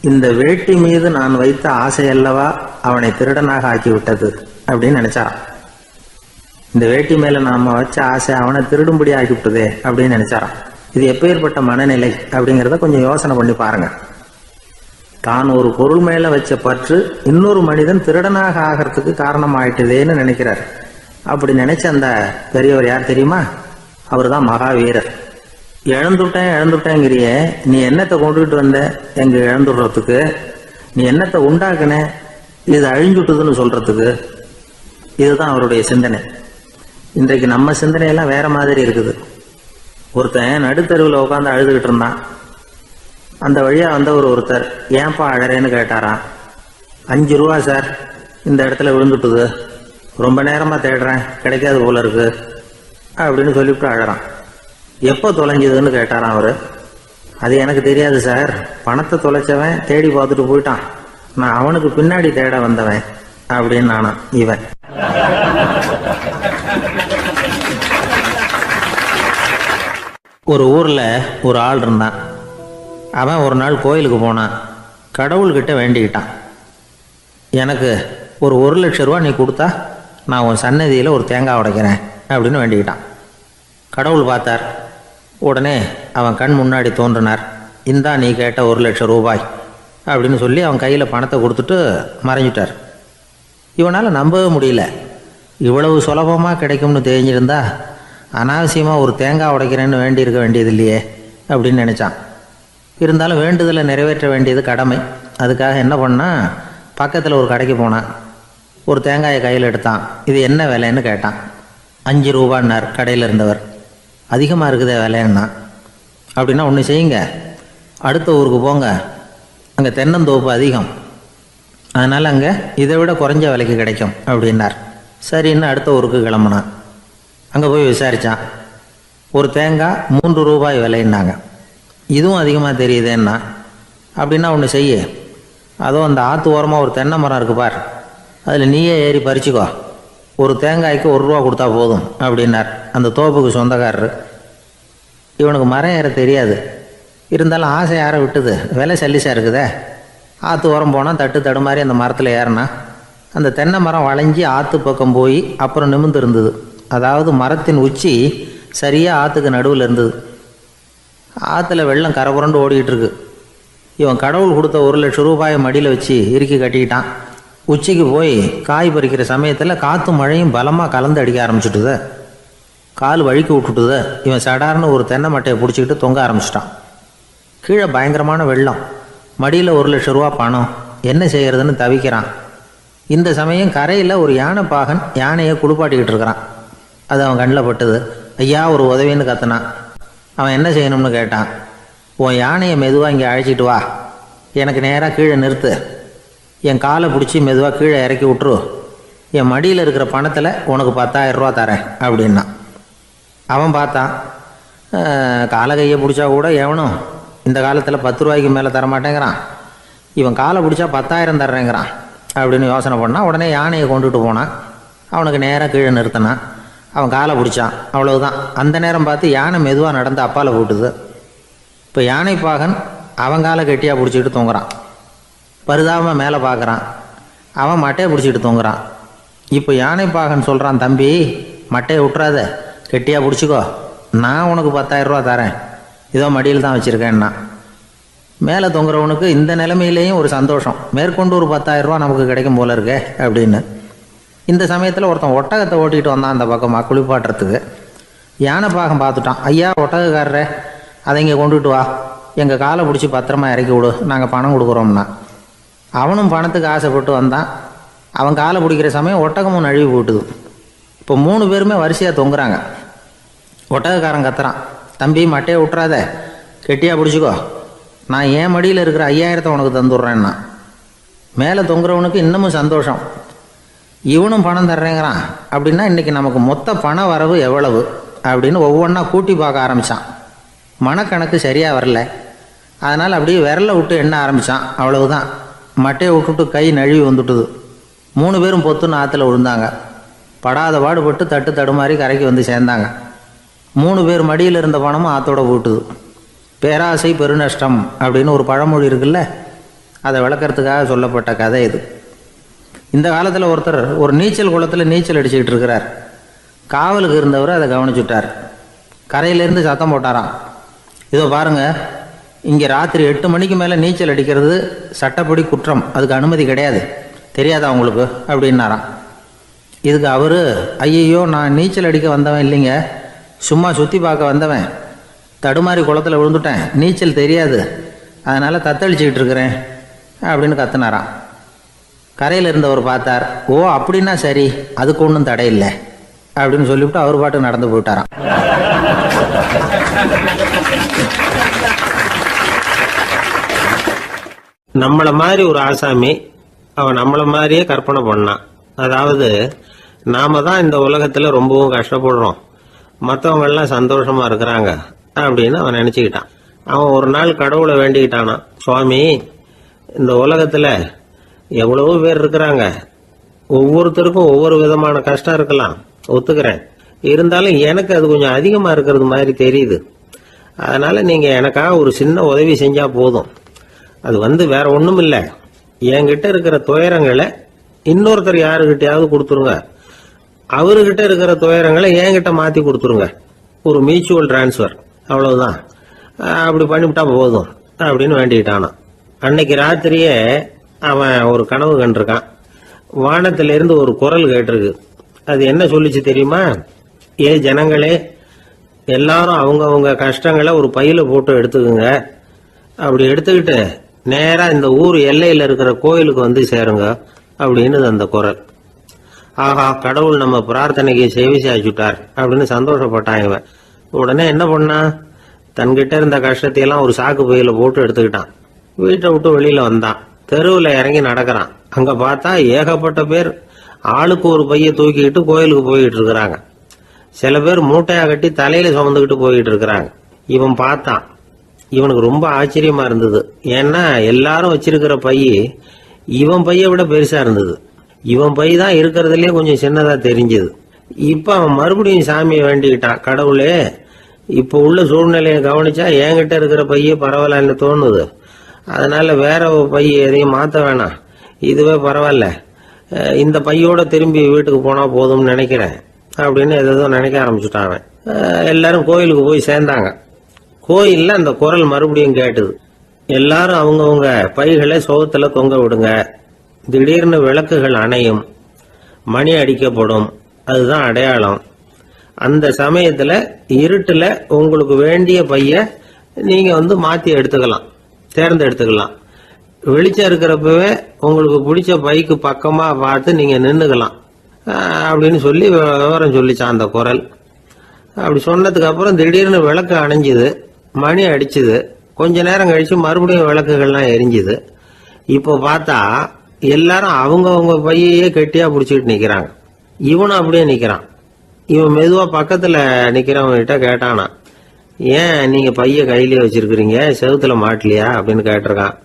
இந்த வேட்டி மீது நான் வைத்த ஆசையல்லவா அவனை திருடனாக ஆக்கி விட்டது அப்படின்னு நினைச்சாராம். இந்த வேட்டி மேல நாம வச்ச ஆசை அவனை திருடும்படி ஆக்கி விட்டதே அப்படின்னு நினைச்சாராம். இது எப்பேற்பட்ட மனநிலை அப்படிங்கிறத கொஞ்சம் யோசனை பண்ணி பாருங்க. தான் ஒரு பொருள் மேல வச்ச பற்று இன்னொரு மனிதன் திருடனாக ஆகிறதுக்கு காரணம் ஆயிட்டுதேன்னு நினைக்கிறார். அப்படி நினைச்ச அந்த பெரியவர் யார் தெரியுமா? அவர் தான் மகாவீரர். இழந்துட்டேங்கிறிய, நீ என்னத்தை கொண்டுகிட்டு வந்த எங்க இழந்துடுறதுக்கு? நீ என்னத்தை உண்டாக்குன இது அழிஞ்சுட்டுதுன்னு சொல்றதுக்கு? இதுதான் அவருடைய சிந்தனை. இன்றைக்கு நம்ம சிந்தனையெல்லாம் வேற மாதிரி இருக்குது. ஒருத்தன் நடுத்தருவில் உட்காந்து அழுதுகிட்டு இருந்தான். அந்த வழியா வந்தவர் ஒருத்தர், ஏன்பா அழறேன்னு கேட்டாராம். 5 ரூபா சார், இந்த இடத்துல விழுந்துட்டுது, ரொம்ப நேரமா தேடுறேன், கிடைக்காது போல இருக்கு அப்படின்னு சொல்லிவிட்டு அழறான். எப்போ தொலைஞ்சதுன்னு கேட்டாராம் அவரு. அது எனக்கு தெரியாது சார், பணத்தை தொலைச்சவன் தேடி பார்த்துட்டு போயிட்டான், நான் அவனுக்கு பின்னாடி தேட வந்தவன் அப்படின்னு நானா இவன். ஒரு ஊர்ல ஒரு ஆள் இருந்தான். அவன் ஒரு நாள் கோயிலுக்கு போனான். கடவுள்கிட்ட வேண்டிக்கிட்டான், எனக்கு ஒரு 1,00,000 ரூபா நீ கொடுத்தா நான் உன் சன்னதியில் ஒரு தேங்காய் உடைக்கிறேன் அப்படின்னு வேண்டிக்கிட்டான். கடவுள் பார்த்தார். உடனே அவன் கண் முன்னாடி தோன்றினார். இந்தா நீ கேட்ட 1,00,000 ரூபாய் அப்படின்னு சொல்லி அவன் கையில் பணத்தை கொடுத்துட்டு மறைஞ்சிட்டார். இவனால் நம்பவே முடியல. இவ்வளவு சுலபமாக கிடைக்கும்னு தெரிஞ்சிருந்தா அனாவசியமாக ஒரு தேங்காய் உடைக்கிறேன்னு வேண்டியிருக்க வேண்டியது இல்லையே அப்படின்னு நினச்சான். இருந்தாலும் வேண்டுதலை நிறைவேற்ற வேண்டியது கடமை. அதுக்காக என்ன பண்ணால், பக்கத்தில் ஒரு கடைக்கு போனான். ஒரு தேங்காயை கையில் எடுத்தான். இது என்ன விலைன்னு கேட்டான். 5 ரூபான்னார் கடையில் இருந்தவர். அதிகமாக இருக்குதே விலைன்னா. அப்படின்னா ஒன்று செய்யுங்க, அடுத்த ஊருக்கு போங்க, அங்கே தென்னந்தோப்பு அதிகம், அதனால் அங்கே இதை விட குறைஞ்ச விலைக்கு கிடைக்கும் அப்படின்னார். சரின்னு அடுத்த ஊருக்கு கிளம்புனான். அங்கே போய் விசாரித்தான். ஒரு தேங்காய் 3 ரூபாய் விலைன்னாங்க. இதுவும் அதிகமாக தெரியுதேன்னா. அப்படின்னா ஒன்று செய்ய, அதோ அந்த ஆற்று ஓரமாக ஒரு தென்னை மரம் இருக்கு பார், அதில் நீயே ஏறி பறிச்சுக்கோ, ஒரு தேங்காய்க்கு 1 ரூபா கொடுத்தா போதும் அப்படின்னார் அந்த தோப்புக்கு சொந்தக்காரரு. இவனுக்கு மரம் ஏற தெரியாது, இருந்தாலும் ஆசை யாரை விட்டுது, விலை சல்லிசாக இருக்குதே. ஆற்று ஓரம் போனால் தட்டு தடுமாறி அந்த மரத்தில் ஏறினா அந்த தென்னை மரம் வளைஞ்சி ஆற்று பக்கம் போய் அப்புறம் நிமிர்ந்து இருந்தது. அதாவது மரத்தின் உச்சி சரியாக ஆற்றுக்கு நடுவில் இருந்தது. ஆற்றுல வெள்ளம் கரபுரண்டு ஓடிக்கிட்டு இருக்கு. இவன் கடவுள் கொடுத்த 1,00,000 ரூபாயை மடியில் வச்சு இறுக்கி கட்டிக்கிட்டான். உச்சிக்கு போய் காய் பறிக்கிற சமயத்தில் காற்று மழையும் பலமாக கலந்து அடிக்க ஆரம்பிச்சுட்டுது. கால் வழுக்கி விட்டுட்டுது. இவன் சடார்னு ஒரு தென்னை மட்டையை பிடிச்சிக்கிட்டு தொங்க ஆரம்பிச்சிட்டான். கீழே பயங்கரமான வெள்ளம், மடியில் 1,00,000 ரூபா பணம், என்ன செய்கிறதுன்னு தவிக்கிறான். இந்த சமயம் கரையில் ஒரு யானை பாகன் யானையை குளிப்பாட்டிக்கிட்டு இருக்கிறான். அது அவன் கண்ணில் பட்டுது. ஐயா ஒரு உதவின்னு கத்துனான். அவன் என்ன செய்யணும்னு கேட்டான். உன் யானையை மெதுவாக இங்கே அழைச்சிட்டு வா, எனக்கு நேராக கீழே நிறுத்து, என் காலை பிடிச்சி மெதுவாக கீழே இறக்கி விட்டுரு, என் மடியில் இருக்கிற பணத்தில் உனக்கு 10,000 ரூபா தரேன் அப்படின்னா. அவன் பார்த்தான். காலை கையை பிடிச்சா கூட எவனும் இந்த காலத்தில் 10 ரூபாய்க்கு மேலே தரமாட்டேங்கிறான், இவன் காலை பிடிச்சா 10,000 தர்றேங்கிறான் அப்படின்னு யோசனை பண்ணான். உடனே யானையை கொண்டுட்டு போனான். அவனுக்கு நேராக கீழே நிறுத்தினான். அவன் காலை பிடிச்சான். அவ்வளவுதான். அந்த நேரம் பார்த்து யானை மெதுவாக நடந்து அப்பால் போட்டுது. இப்போ யானை பாகன் அவன் காலை கெட்டியாக பிடிச்சிக்கிட்டு தூங்குறான். பரிதாபமாக மேலே பார்க்குறான். அவன் மட்டையை பிடிச்சிக்கிட்டு தூங்குறான். இப்போ யானை பாகன் சொல்கிறான், தம்பி மட்டையை விட்டுறாத, கெட்டியாக பிடிச்சிக்கோ, நான் உனக்கு 10,000 ரூபா தரேன், இதோ மடியில் தான் வச்சுருக்கேன்னா. மேலே தொங்குறவனுக்கு இந்த நிலைமையிலேயும் ஒரு சந்தோஷம், மேற்கொண்டு ஒரு 10,000 ரூபா நமக்கு கிடைக்கும் போல இருக்கே அப்படின்னு. இந்த சமயத்தில் ஒருத்தன் ஒட்டகத்தை ஓட்டிகிட்டு வந்தான் அந்த பக்கமாக குளிப்பாட்டுறதுக்கு. யானை பாகம் பார்த்துட்டான். ஐயா ஒட்டகக்காரரே, அதை இங்கே கொண்டுட்டு வா, எங்கள் காலை பிடிச்சி பத்திரமா இறக்கி விடு, நாங்கள் பணம் கொடுக்குறோம்னா. அவனும் பணத்துக்கு ஆசைப்பட்டு வந்தான். அவன் காலை பிடிக்கிற சமயம் ஒட்டகமும் நழுவி போட்டுது. இப்போ 3 பேருமே வரிசையாக தொங்குறாங்க. ஒட்டகக்காரன் கத்துறான், தம்பி மட்டையை விட்டுறாத, கெட்டியாக பிடிச்சிக்கோ, நான் என் மடியில் இருக்கிற 5,000 உனக்கு தந்துடுறேன்னா. மேலே தொங்குறவனுக்கு இன்னமும் சந்தோஷம், இவனும் பணம் தர்றேங்கிறான். அப்படின்னா இன்றைக்கி நமக்கு மொத்த பண வரவு எவ்வளவு அப்படின்னு ஒவ்வொன்றா கூட்டி பார்க்க ஆரம்பித்தான். மனக்கணக்கு சரியாக வரல. அதனால் அப்படியே விரலை விட்டு எண்ண ஆரம்பித்தான். அவ்வளவுதான், மட்டையை விட்டுட்டு கை நழுவி வந்துட்டுது. 3 பேரும் பொத்துன்னு ஆற்றுல விழுந்தாங்க. படாத பாடுபட்டு தட்டு தடுமாறி கரைக்கு வந்து சேர்ந்தாங்க. 3 பேர் மடியில் இருந்த பணமும் ஆத்தோட போட்டுது. பேராசை பெருநஷ்டம் அப்படின்னு ஒரு பழமொழி இருக்குல்ல, அதை விளக்கறதுக்காக சொல்லப்பட்ட கதை இது. இந்த காலத்தில் ஒருத்தர் ஒரு நீச்சல் குளத்தில் நீச்சல் அடிச்சுக்கிட்டு இருக்கிறார். காவலுக்கு இருந்தவர் அதை கவனிச்சுட்டார். கரையிலேருந்து சத்தம் போட்டாராம், இதோ பாருங்க, இங்கே ராத்திரி 8 மணிக்கு மேலே நீச்சல் அடிக்கிறது சட்டப்படி குற்றம், அதுக்கு அனுமதி கிடையாது, தெரியாதா உங்களுக்கு அப்படின்னாராம். இதுக்கு அவர், ஐயையோ நான் நீச்சல் அடிக்க வந்தவன் இல்லைங்க, சும்மா சுற்றி பார்க்க வந்தவன், தடுமாறி குளத்தில் விழுந்துட்டேன், நீச்சல் தெரியாது, அதனால் தத்தளிச்சுக்கிட்டு இருக்கிறேன் அப்படின்னு கத்துனாராம். கரையில் இருந்தவர் பார்த்தார், ஓ அப்படின்னா சரி, அதுக்கு ஒன்றும் தடை இல்லை அப்படின்னு சொல்லிவிட்டு அவர் பாட்டு நடந்து போயிட்டாராம். நம்மள மாதிரி ஒரு ஆசாமி அவன் நம்மள மாதிரியே கற்பனை பண்ணான். அதாவது நாம தான் இந்த உலகத்துல ரொம்பவும் கஷ்டப்படுறோம், மற்றவங்க எல்லாம் சந்தோஷமா இருக்கிறாங்க அப்படின்னு அவன் நினைச்சுக்கிட்டான். அவன் ஒரு நாள் கடவுளை வேண்டிக்கிட்டானான், சுவாமி, இந்த உலகத்துல எவ்வளவோ பேர் இருக்கிறாங்க, ஒவ்வொருத்தருக்கும் ஒவ்வொரு விதமான கஷ்டம் இருக்கலாம், ஒத்துக்கிறேன், இருந்தாலும் எனக்கு அது கொஞ்சம் அதிகமா இருக்கிறது மாதிரி தெரியுது, அதனால நீங்க எனக்காக ஒரு சின்ன உதவி செஞ்சா போதும். அது வேற ஒண்ணும் இல்லை, என்கிட்ட இருக்கிற துயரங்களை இன்னொருத்தர் யாருக்கிட்டையாவது கொடுத்துருங்க, அவர்கிட்ட இருக்கிற துயரங்களை என்கிட்ட மாத்தி கொடுத்துருங்க, ஒரு மியூச்சுவல் டிரான்ஸ்ஃபர், அவ்வளவுதான், அப்படி பண்ணிவிட்டா போதும் அப்படின்னு வேண்டிக்கிட்டானான். அன்னைக்கு ராத்திரியே அவன் ஒரு கனவு கண்டிருக்கான். வானத்திலிருந்து ஒரு குரல் கேட்டிருக்கு. அது என்ன சொல்லிச்சு தெரியுமா? ஏ ஜனங்களே, எல்லாரும் அவங்கவுங்க கஷ்டங்களை ஒரு பையில போட்டு எடுத்துக்குங்க, அப்படி எடுத்துக்கிட்டு நேரா இந்த ஊர் எல்லையில இருக்கிற கோயிலுக்கு வந்து சேருங்க அப்படின்னு அந்த குரல். ஆஹா, கடவுள் நம்ம பிரார்த்தனைக்கு செவி சாய்ச்சுட்டார் அப்படின்னு சந்தோஷப்பட்டான் இவன். உடனே என்ன பண்ணா, தன்கிட்ட இருந்த கஷ்டத்தையெல்லாம் ஒரு சாக்கு பையில போட்டு எடுத்துக்கிட்டான். வீட்டை விட்டு வெளியில வந்தான். தெருவில் இறங்கி நடக்கிறான். அங்க பார்த்தா ஏகப்பட்ட பேர் ஆளுக்கு ஒரு பைய தூக்கிக்கிட்டு கோயிலுக்கு போயிட்டு இருக்கிறாங்க. சில பேர் மூட்டையா கட்டி தலையில சுமந்துக்கிட்டு போயிட்டு இருக்கிறாங்க. இவன் பார்த்தான். இவனுக்கு ரொம்ப ஆச்சரியமா இருந்தது. ஏன்னா எல்லாரும் வச்சிருக்கிற பை இவன் பைய விட பெருசா இருந்தது. இவன் பை தான் இருக்கிறதுலயே கொஞ்சம் சின்னதா தெரிஞ்சது. இப்ப அவன் மறுபடியும் சாமியை வேண்டிக்கிட்டான், கடவுளே, இப்ப உள்ள சூழ்நிலையை கவனிச்சா என்கிட்ட இருக்கிற பைய பரவாயில்லன்னு தோணுது, அதனால வேற பை எதையும் மாத்த வேணாம், இதுவே பரவாயில்ல, இந்த பையோட திரும்பி வீட்டுக்கு போனா போதும்னு நினைக்கிறேன் அப்படின்னு ஏதோ நினைக்க ஆரம்பிச்சுட்டான் அவன். எல்லாரும் கோயிலுக்கு போய் சேர்ந்தாங்க. கோயில்ல அந்த குரல் மறுபடியும் கேட்டுது. எல்லாரும் அவங்கவுங்க பைகளை சோகத்துல தொங்க விடுங்க, திடீர்னு விளக்குகள் அணையும், மணி அடிக்கப்படும், அதுதான் அடையாளம். அந்த சமயத்துல இருட்டுல உங்களுக்கு வேண்டிய பைய நீங்க மாத்தி எடுத்துக்கலாம், தேர்ந்தெடுத்துக்கலாம். வெளிச்சம் இருக்கிறப்பவே உங்களுக்கு பிடிச்ச பைக்கு பக்கமா பார்த்து நீங்க நின்னுக்கலாம் அப்படின்னு சொல்லி விவரம் சொல்லிச்சான் அந்த குரல். அப்படி சொன்னதுக்கு அப்புறம் திடீர்னு விளக்கு அணைஞ்சுது, மணி அடிச்சுது. கொஞ்ச நேரம் கழிச்சு மறுபடியும் விளக்குகள்லாம் எரிஞ்சுது. இப்போ பார்த்தா எல்லாரும் அவங்கவுங்க பையையே கெட்டியா பிடிச்சிட்டு நிக்கிறாங்க. இவனும் அப்படியே நிக்கிறான். இவன் மெதுவா பக்கத்துல நிக்கிறவங்க கிட்ட கேட்டானா, ஏன் நீங்க பைய கையிலேயே வச்சிருக்கிறீங்க, செவுத்துல மாட்டலையா அப்படின்னு கேட்டிருக்கான்.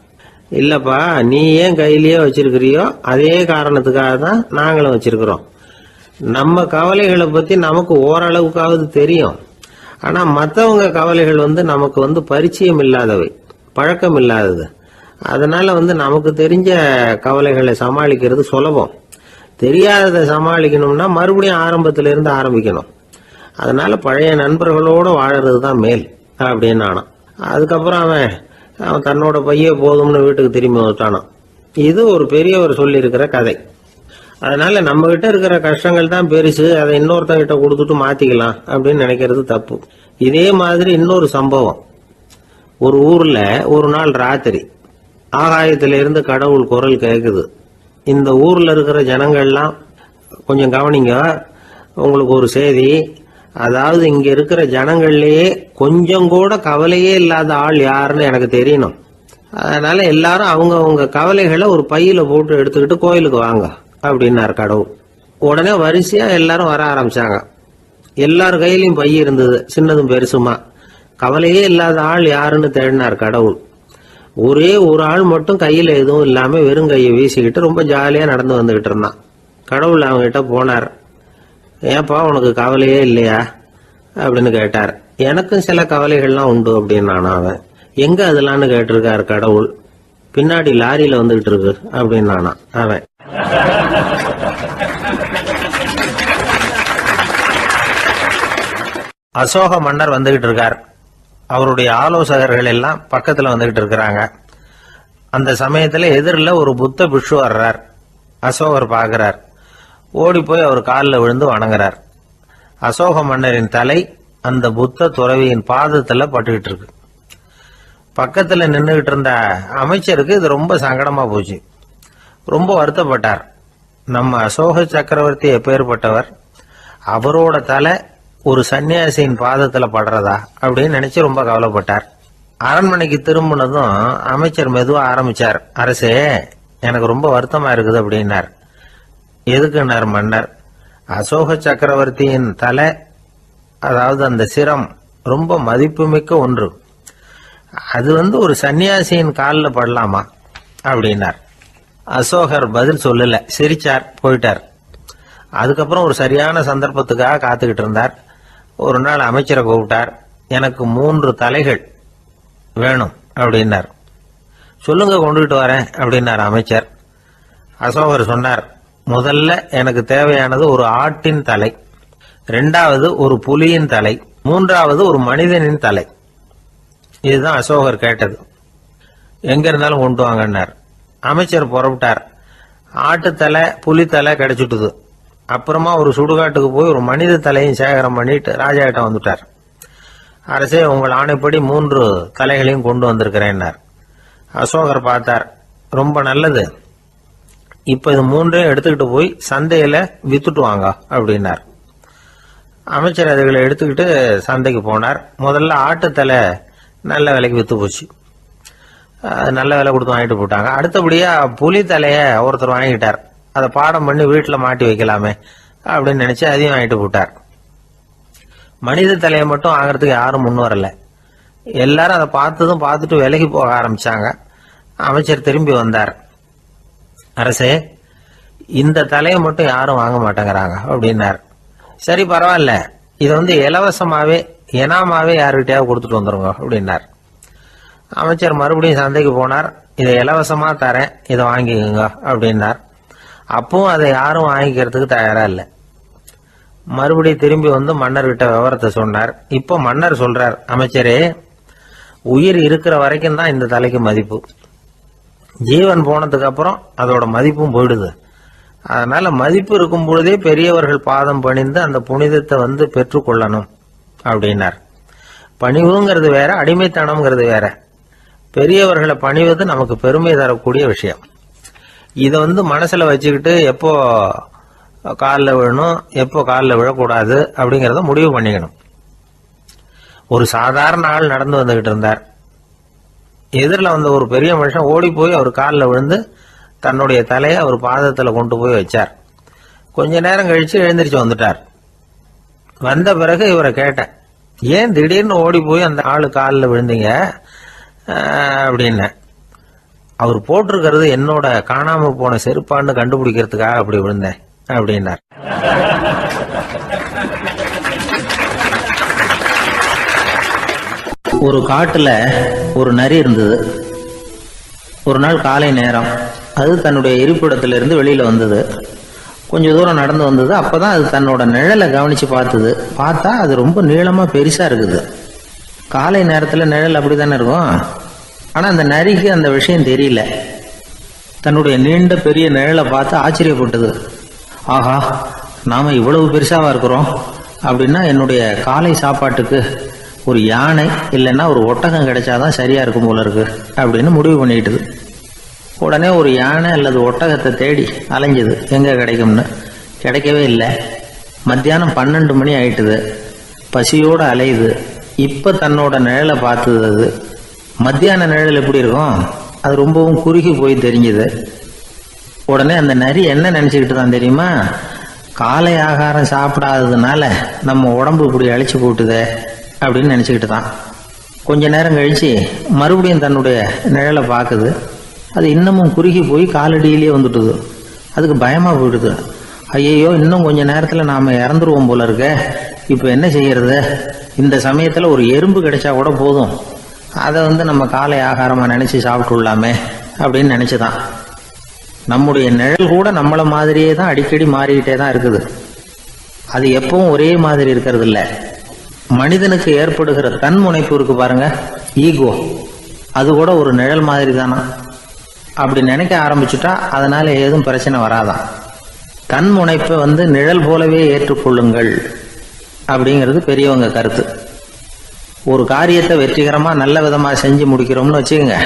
இல்லப்பா, நீ ஏன் கையிலேயே வச்சிருக்கிறியோ அதே காரணத்துக்காக தான் நாங்களும் வச்சிருக்கிறோம். நம்ம கவலைகளை பத்தி நமக்கு ஓரளவுக்காவது தெரியும், ஆனா மற்றவங்க கவலைகள் நமக்கு பரிச்சயம் இல்லாதவை, பழக்கம் இல்லாதது. அதனால நமக்கு தெரிஞ்ச கவலைகளை சமாளிக்கிறது சுலபம். தெரியாததை சமாளிக்கணும்னா மறுபடியும் ஆரம்பத்தில இருந்து ஆரம்பிக்கணும். அதனால பழைய நண்பர்களோட வாழறது தான் மேல் அப்படின்னு ஆனான். அதுக்கப்புறம் அவன் தன்னோட பைய போதும்னு வீட்டுக்கு திரும்பி வந்துட்டானான். இது ஒரு பெரியவர் சொல்லி இருக்கிற கதை. அதனால நம்ம கிட்ட இருக்கிற கஷ்டங்கள் தான் பெருசு, அதை இன்னொருத்தங்கிட்ட கொடுத்துட்டு மாத்திக்கலாம் அப்படின்னு நினைக்கிறது தப்பு. இதே மாதிரி இன்னொரு சம்பவம். ஒரு ஊர்ல ஒரு நாள் ராத்திரி ஆகாயத்திலிருந்து கடவுள் குரல் கேக்குது. இந்த ஊர்ல இருக்கிற ஜனங்கள்லாம் கொஞ்சம் கவனிங்க, உங்களுக்கு ஒரு செய்தி. அதாவது இங்க இருக்கிற ஜனங்கள்லயே கொஞ்சம் கூட கவலையே இல்லாத ஆள் யாருன்னு எனக்கு தெரியணும். அதனால எல்லாரும் அவங்க கவலைகளை ஒரு பையில போட்டு எடுத்துக்கிட்டு கோயிலுக்கு வாங்க அப்படின்னாரு கடவுள். உடனே வரிசையா எல்லாரும் வர ஆரம்பிச்சாங்க. எல்லார் கையிலயும் பை இருந்தது, சின்னதும் பெருசுமா. கவலையே இல்லாத ஆள் யாருன்னு தேடினார் கடவுள். ஒரே ஒரு ஆள் மட்டும் கையில எதுவும் இல்லாம வெறும் கையை வீசிக்கிட்டு ரொம்ப ஜாலியா நடந்து வந்துகிட்டு இருந்தான். கடவுள் அவங்க கிட்ட போனார். ஏப்பா உனக்கு கவலையே இல்லையா அப்படின்னு கேட்டார். எனக்கும் சில கவலைகள்லாம் உண்டு அப்படின்னானா அவன். எங்க அதெல்லாம்னு கேட்டிருக்காரு கடவுள். பின்னாடி லாரியில வந்துகிட்டு இருக்கு அப்படின்னானா அவன். அசோக மன்னர் வந்துகிட்டு இருக்கார். அவருடைய ஆலோசகர்கள் எல்லாம் பக்கத்துல வந்துகிட்டு இருக்கிறாங்க. அந்த சமயத்துல எதிரில் ஒரு புத்த பிக்ஷு வர்றார். அசோகர் பார்க்கிறார். ஓடி போய் அவர் காலில் விழுந்து வணங்குறார். அசோக மன்னரின் தலை அந்த புத்த துறவியின் பாதத்துல பட்டுக்கிட்டு இருக்கு. பக்கத்துல நின்றுகிட்டு இருந்த அமைச்சருக்கு இது ரொம்ப சங்கடமா போச்சு. ரொம்ப வருத்தப்பட்டார். நம்ம அசோக சக்கரவர்த்தி எப்பேற்பட்டவர், அவரோட தலை ஒரு சன்னியாசியின் பாதத்துல படுறதா அப்படின்னு நினைச்சு ரொம்ப கவலைப்பட்டார். அரண்மனைக்கு திரும்பினதும் அமைச்சர் மெதுவா ஆரம்பிச்சார். அரசே, எனக்கு ரொம்ப வருத்தமா இருக்குது அப்படின்னார். எதுக்குன்னார் மன்னர். அசோக சக்கரவர்த்தியின் தலை, அதாவது அந்த சிரம், ரொம்ப மதிப்புமிக்க ஒன்று. அது ஒரு சன்னியாசியின் காலில் படலாமா அப்படின்னார். அசோகர் பதில் சொல்லல, சிரிச்சார், போயிட்டார். அதுக்கப்புறம் ஒரு சரியான சந்தர்ப்பத்துக்காக காத்துக்கிட்டு இருந்தார். ஒரு நாள் அமைச்சரை கூப்பிட்டார். எனக்கு 3 தலைகள் வேணும் அப்படின்னார். சொல்லுங்க, கொண்டுகிட்டு வரேன் அப்படின்னார் அமைச்சர். அசோகர் சொன்னார், முதல்ல எனக்கு தேவையானது ஒரு ஆட்டின் தலை, 2வது ஒரு புலியின் தலை, 3வது ஒரு மனிதனின் தலை. இதுதான் அசோகர் கேட்டது. எங்க இருந்தாலும் கொண்டு வாங்கன்னார். அமைச்சர் புறப்பட்டார். ஆட்டுத்தலை, புலித்தலை கிடைச்சிட்டுது. அப்புறமா ஒரு சுடுகாட்டுக்கு போய் ஒரு மனித தலையும் சேகரம் பண்ணிட்டு ராஜா கிட்ட வந்துட்டார். அரசே, உங்கள் ஆணைப்படி 3 தலைகளையும் கொண்டு வந்திருக்கிறேன்னார். அசோகர் பார்த்தார். ரொம்ப நல்லது, இப்ப இது 3ஐயும் எடுத்துக்கிட்டு போய் சந்தையில வித்துட்டு வாங்க அப்படின்னார். அமைச்சர் அதுகளை எடுத்துக்கிட்டு சந்தைக்கு போனார். முதல்ல ஆட்டுத்தலை நல்ல விலைக்கு வித்து போச்சு. நல்ல விலை கொடுத்து வாங்கிட்டு போட்டாங்க. அடுத்தபடியா புலி தலைய ஒருத்தர் வாங்கிட்டார். அதை பாடம் பண்ணி வீட்டில் மாட்டி வைக்கலாமே அப்படின்னு நினைச்சு அதையும் வாங்கிட்டு போட்டார். மனித தலையை மட்டும் வாங்கறதுக்கு யாரும் முன் வரல. எல்லாரும் அதை பார்த்துட்டு விலகி போக ஆரம்பிச்சாங்க. அமைச்சர் திரும்பி வந்தார். அரசே, இந்த தலையை மட்டும் யாரும் வாங்க மாட்டேங்கிறாங்க அப்படின்னார். சரி, பரவாயில்ல, இதை இலவசமாவே எனாமாவே யாருக்கிட்டையாவது கொடுத்துட்டு வந்துருங்க அப்படின்னார். அமைச்சர் மறுபடியும் சந்தைக்கு போனார். இதை இலவசமா தரேன், இதை வாங்கிக்கோங்க அப்படின்னார். அப்பவும் அதை யாரும் வாங்கிக்கிறதுக்கு தயாரா இல்லை. மறுபடியும் திரும்பி வந்து மன்னர்கிட்ட விவரத்தை சொன்னார். இப்போ மன்னர் சொல்றார், அமைச்சரே, உயிர் இருக்கிற வரைக்கும் தான் இந்த தலைக்கு மதிப்பு. ஜீவன் போனதுக்கு அப்புறம் அதோட மதிப்பும் போயிடுது. அதனால மதிப்பு இருக்கும் பொழுதே பெரியவர்கள் பாதம் பணிந்து அந்த புனிதத்தை பெற்றுக்கொள்ளணும் அப்படின்னார். பணிவுங்கிறது வேற, அடிமைத்தனம்ங்கிறது வேற. பெரியவர்களை பணிவது நமக்கு பெருமை தரக்கூடிய விஷயம். இதை மனசுல வச்சுக்கிட்டு எப்போ காலில் விழணும், எப்போ காலில் விழக்கூடாது அப்படிங்கிறத முடிவு பண்ணிக்கணும். ஒரு சாதாரண ஆள் நடந்து வந்துகிட்டு இருந்தார். எதிரில் வந்த ஒரு பெரிய மனுஷன் ஓடி போய் அவர் காலில் விழுந்து தன்னுடைய தலையை அவர் பாதத்தில் கொண்டு போய் வச்சார். கொஞ்ச நேரம் கழிச்சு எழுந்திரிச்சு வந்துட்டார். வந்த பிறகு இவரை கேட்டேன், ஏன் திடீர்னு ஓடி போய் அந்த ஆளு காலில் விழுந்தீங்க அப்படின்னு. அவர் போட்டிருக்கிறது என்னோட காணாம போன செருப்பான்னு கண்டுபிடிக்கிறதுக்காக அப்படி விழுந்தேன் அப்படின்னார். ஒரு காட்டுல ஒரு நரி இருந்தது. ஒரு நாள் காலை நேரம் அது தன்னுடைய இருப்பிடத்திலிருந்து வெளியில வந்தது. கொஞ்ச தூரம் நடந்து வந்தது. அப்பதான் அது தன்னோட நிழலை கவனிச்சு பார்த்தது. பார்த்தா அது ரொம்ப நீளமா பெருசா இருக்குது. காலை நேரத்துல நிழல் அப்படித்தானே இருக்கும். ஆனா அந்த நரிக்கு அந்த விஷயம் தெரியல. தன்னுடைய நீண்ட பெரிய நிழலை பார்த்து ஆச்சரியப்பட்டது. ஆஹா, நாம இவ்வளவு பெருசாவா இருக்கிறோம் அப்படின்னா என்னுடைய காலை சாப்பாட்டுக்கு ஒரு யானை இல்லைன்னா ஒரு ஒட்டகம் கிடைச்சாதான் சரியா இருக்கும் போல இருக்கு அப்படின்னு முடிவு பண்ணிக்கிட்டது. உடனே ஒரு யானை அல்லது ஒட்டகத்தை தேடி அலைஞ்சது, எங்க கிடைக்கும்னு. கிடைக்கவே இல்லை. மத்தியானம் 12 மணி ஆயிட்டுது. பசியோட அலையுது. இப்ப தன்னோட நிழலை பார்த்தது. அது மத்தியான நிழல் எப்படி இருக்கும், அது ரொம்பவும் குறுகி போய் தெரிஞ்சது. உடனே அந்த நரி என்ன நினைச்சுக்கிட்டு தான் தெரியுமா, காலை ஆகாரம் சாப்பிடாததுனால நம்ம உடம்பு இப்படி அழிச்சு போட்டுதே அப்படின்னு நினைச்சுக்கிட்டு தான். கொஞ்ச நேரம் கழிச்சு மறுபடியும் தன்னுடைய நிழலை பார்க்குது. அது இன்னமும் குறுகி போய் காலடியிலேயே வந்துட்டுது. அதுக்கு பயமா போயிடுது. ஐயோ இன்னும் கொஞ்ச நேரத்துல நாம இறந்துருவோம் போல இருக்க, இப்ப என்ன செய்யறது? இந்த சமயத்துல ஒரு எறும்பு கிடைச்சா கூட போதும், அதை நம்ம காலை ஆகாரமா நினைச்சு சாப்பிட்டுள்ளாமே அப்படின்னு நினைச்சுதான். நம்முடைய நிழல் கூட நம்மள மாதிரியே தான் அடிக்கடி மாறிக்கிட்டே தான் இருக்குது. அது எப்பவும் ஒரே மாதிரி இருக்கிறது இல்ல. மனிதனுக்கு ஏற்படுகிற தன்முனைப்பு இருக்கு பாருங்க, ஈகோ, அது கூட ஒரு நிழல் மாதிரி தானா. அப்படி நினைக்க ஆரம்பிச்சுட்டா அதனால ஏதும் பிரச்சனை வராதான். தன்முனைப்பை நிழல் போலவே ஏற்றுக்கொள்ளுங்கள் அப்படிங்கிறது பெரியவங்க கருத்து. ஒரு காரியத்தை வெற்றிகரமா நல்ல விதமா செஞ்சு முடிக்கிறோம்னு வச்சுக்கோங்க,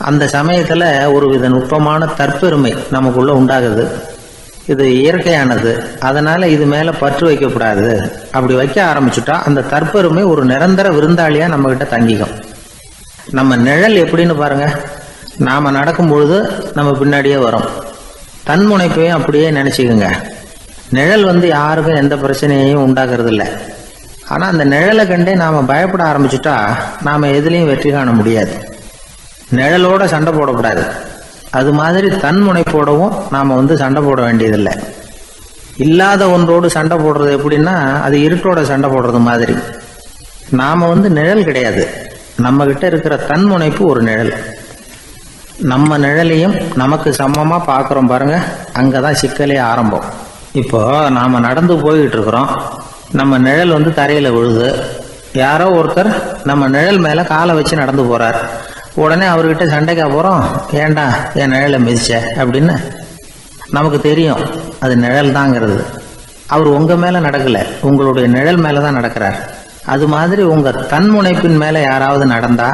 அந்த சமயத்துல ஒரு வித நுட்பமான தற்பெருமை நமக்குள்ள உண்டாகுது. இது இயற்கையானது, அதனால இது மேல பற்று வைக்கக்கூடாது. அப்படி வைக்க ஆரம்பிச்சுட்டா அந்த தற்பெருமை ஒரு நிரந்தர விருந்தாளியா நம்ம கிட்ட தங்கிக்கும். நம்ம நிழல் எப்படின்னு பாருங்க, நாம நடக்கும் பொழுது நம்ம பின்னாடியே வரும். தன்முனைப்பையும் அப்படியே நினைச்சுக்குங்க. நிழல் யாருக்கும் எந்த பிரச்சனையையும் உண்டாக்குறது இல்லை. ஆனா அந்த நிழலை கண்டே நாம பயப்பட ஆரம்பிச்சுட்டா நாம எதுலையும் வெற்றி காண முடியாது. நிழலோட சண்டை போடக்கூடாது. அது மாதிரி தன்முனைப்போடவும் நாம சண்டை போட வேண்டியதில்லை. இல்லாத ஒன்றோடு சண்டை போடுறது எப்படின்னா, அது இருட்டோட சண்டை போடுறது மாதிரி. நாம நிழல் கிடையாது, நம்ம கிட்ட இருக்கிற தன்முனைப்பு ஒரு நிழல். நம்ம நிழலையும் நமக்கு சமமா பாக்குறோம் பாருங்க, அங்கதான் சிக்கலே ஆரம்பம். இப்போ நாம நடந்து போய்கிட்டு இருக்கிறோம், நம்ம நிழல் தரையில விழுது. யாரோ ஒருத்தர் நம்ம நிழல் மேல காலை வச்சு நடந்து போறார். உடனே அவர்கிட்ட சண்டைக்கா போறோம், ஏண்டா என் நிழலை மிதிச்ச அப்படின்னு. நமக்கு தெரியும் அது நிழல் தாங்கிறது. அவர் உங்க மேல நடக்கல, உங்களுடைய நிழல் மேலதான் நடக்கிறார். அது மாதிரி உங்க தன்முனைப்பின் மேல யாராவது நடந்தா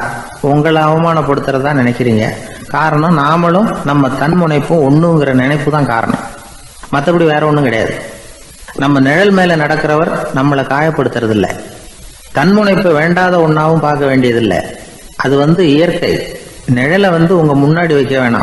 உங்களை அவமானப்படுத்துறதா நினைக்கிறீங்க. காரணம், நாமளும் நம்ம தன்முனைப்பும் ஒண்ணுங்கிற நினைப்பு தான் காரணம், மற்றபடி வேற ஒண்ணும் கிடையாது. நம்ம நிழல் மேல நடக்கிறவர் நம்மளை காயப்படுத்துறது இல்லை. தன்முனைப்பை வேண்டாத ஒன்னாவும் பார்க்க வேண்டியதில்லை. அது இயற்கை. நிழலை உங்க முன்னாடி வைக்க வேணாம்,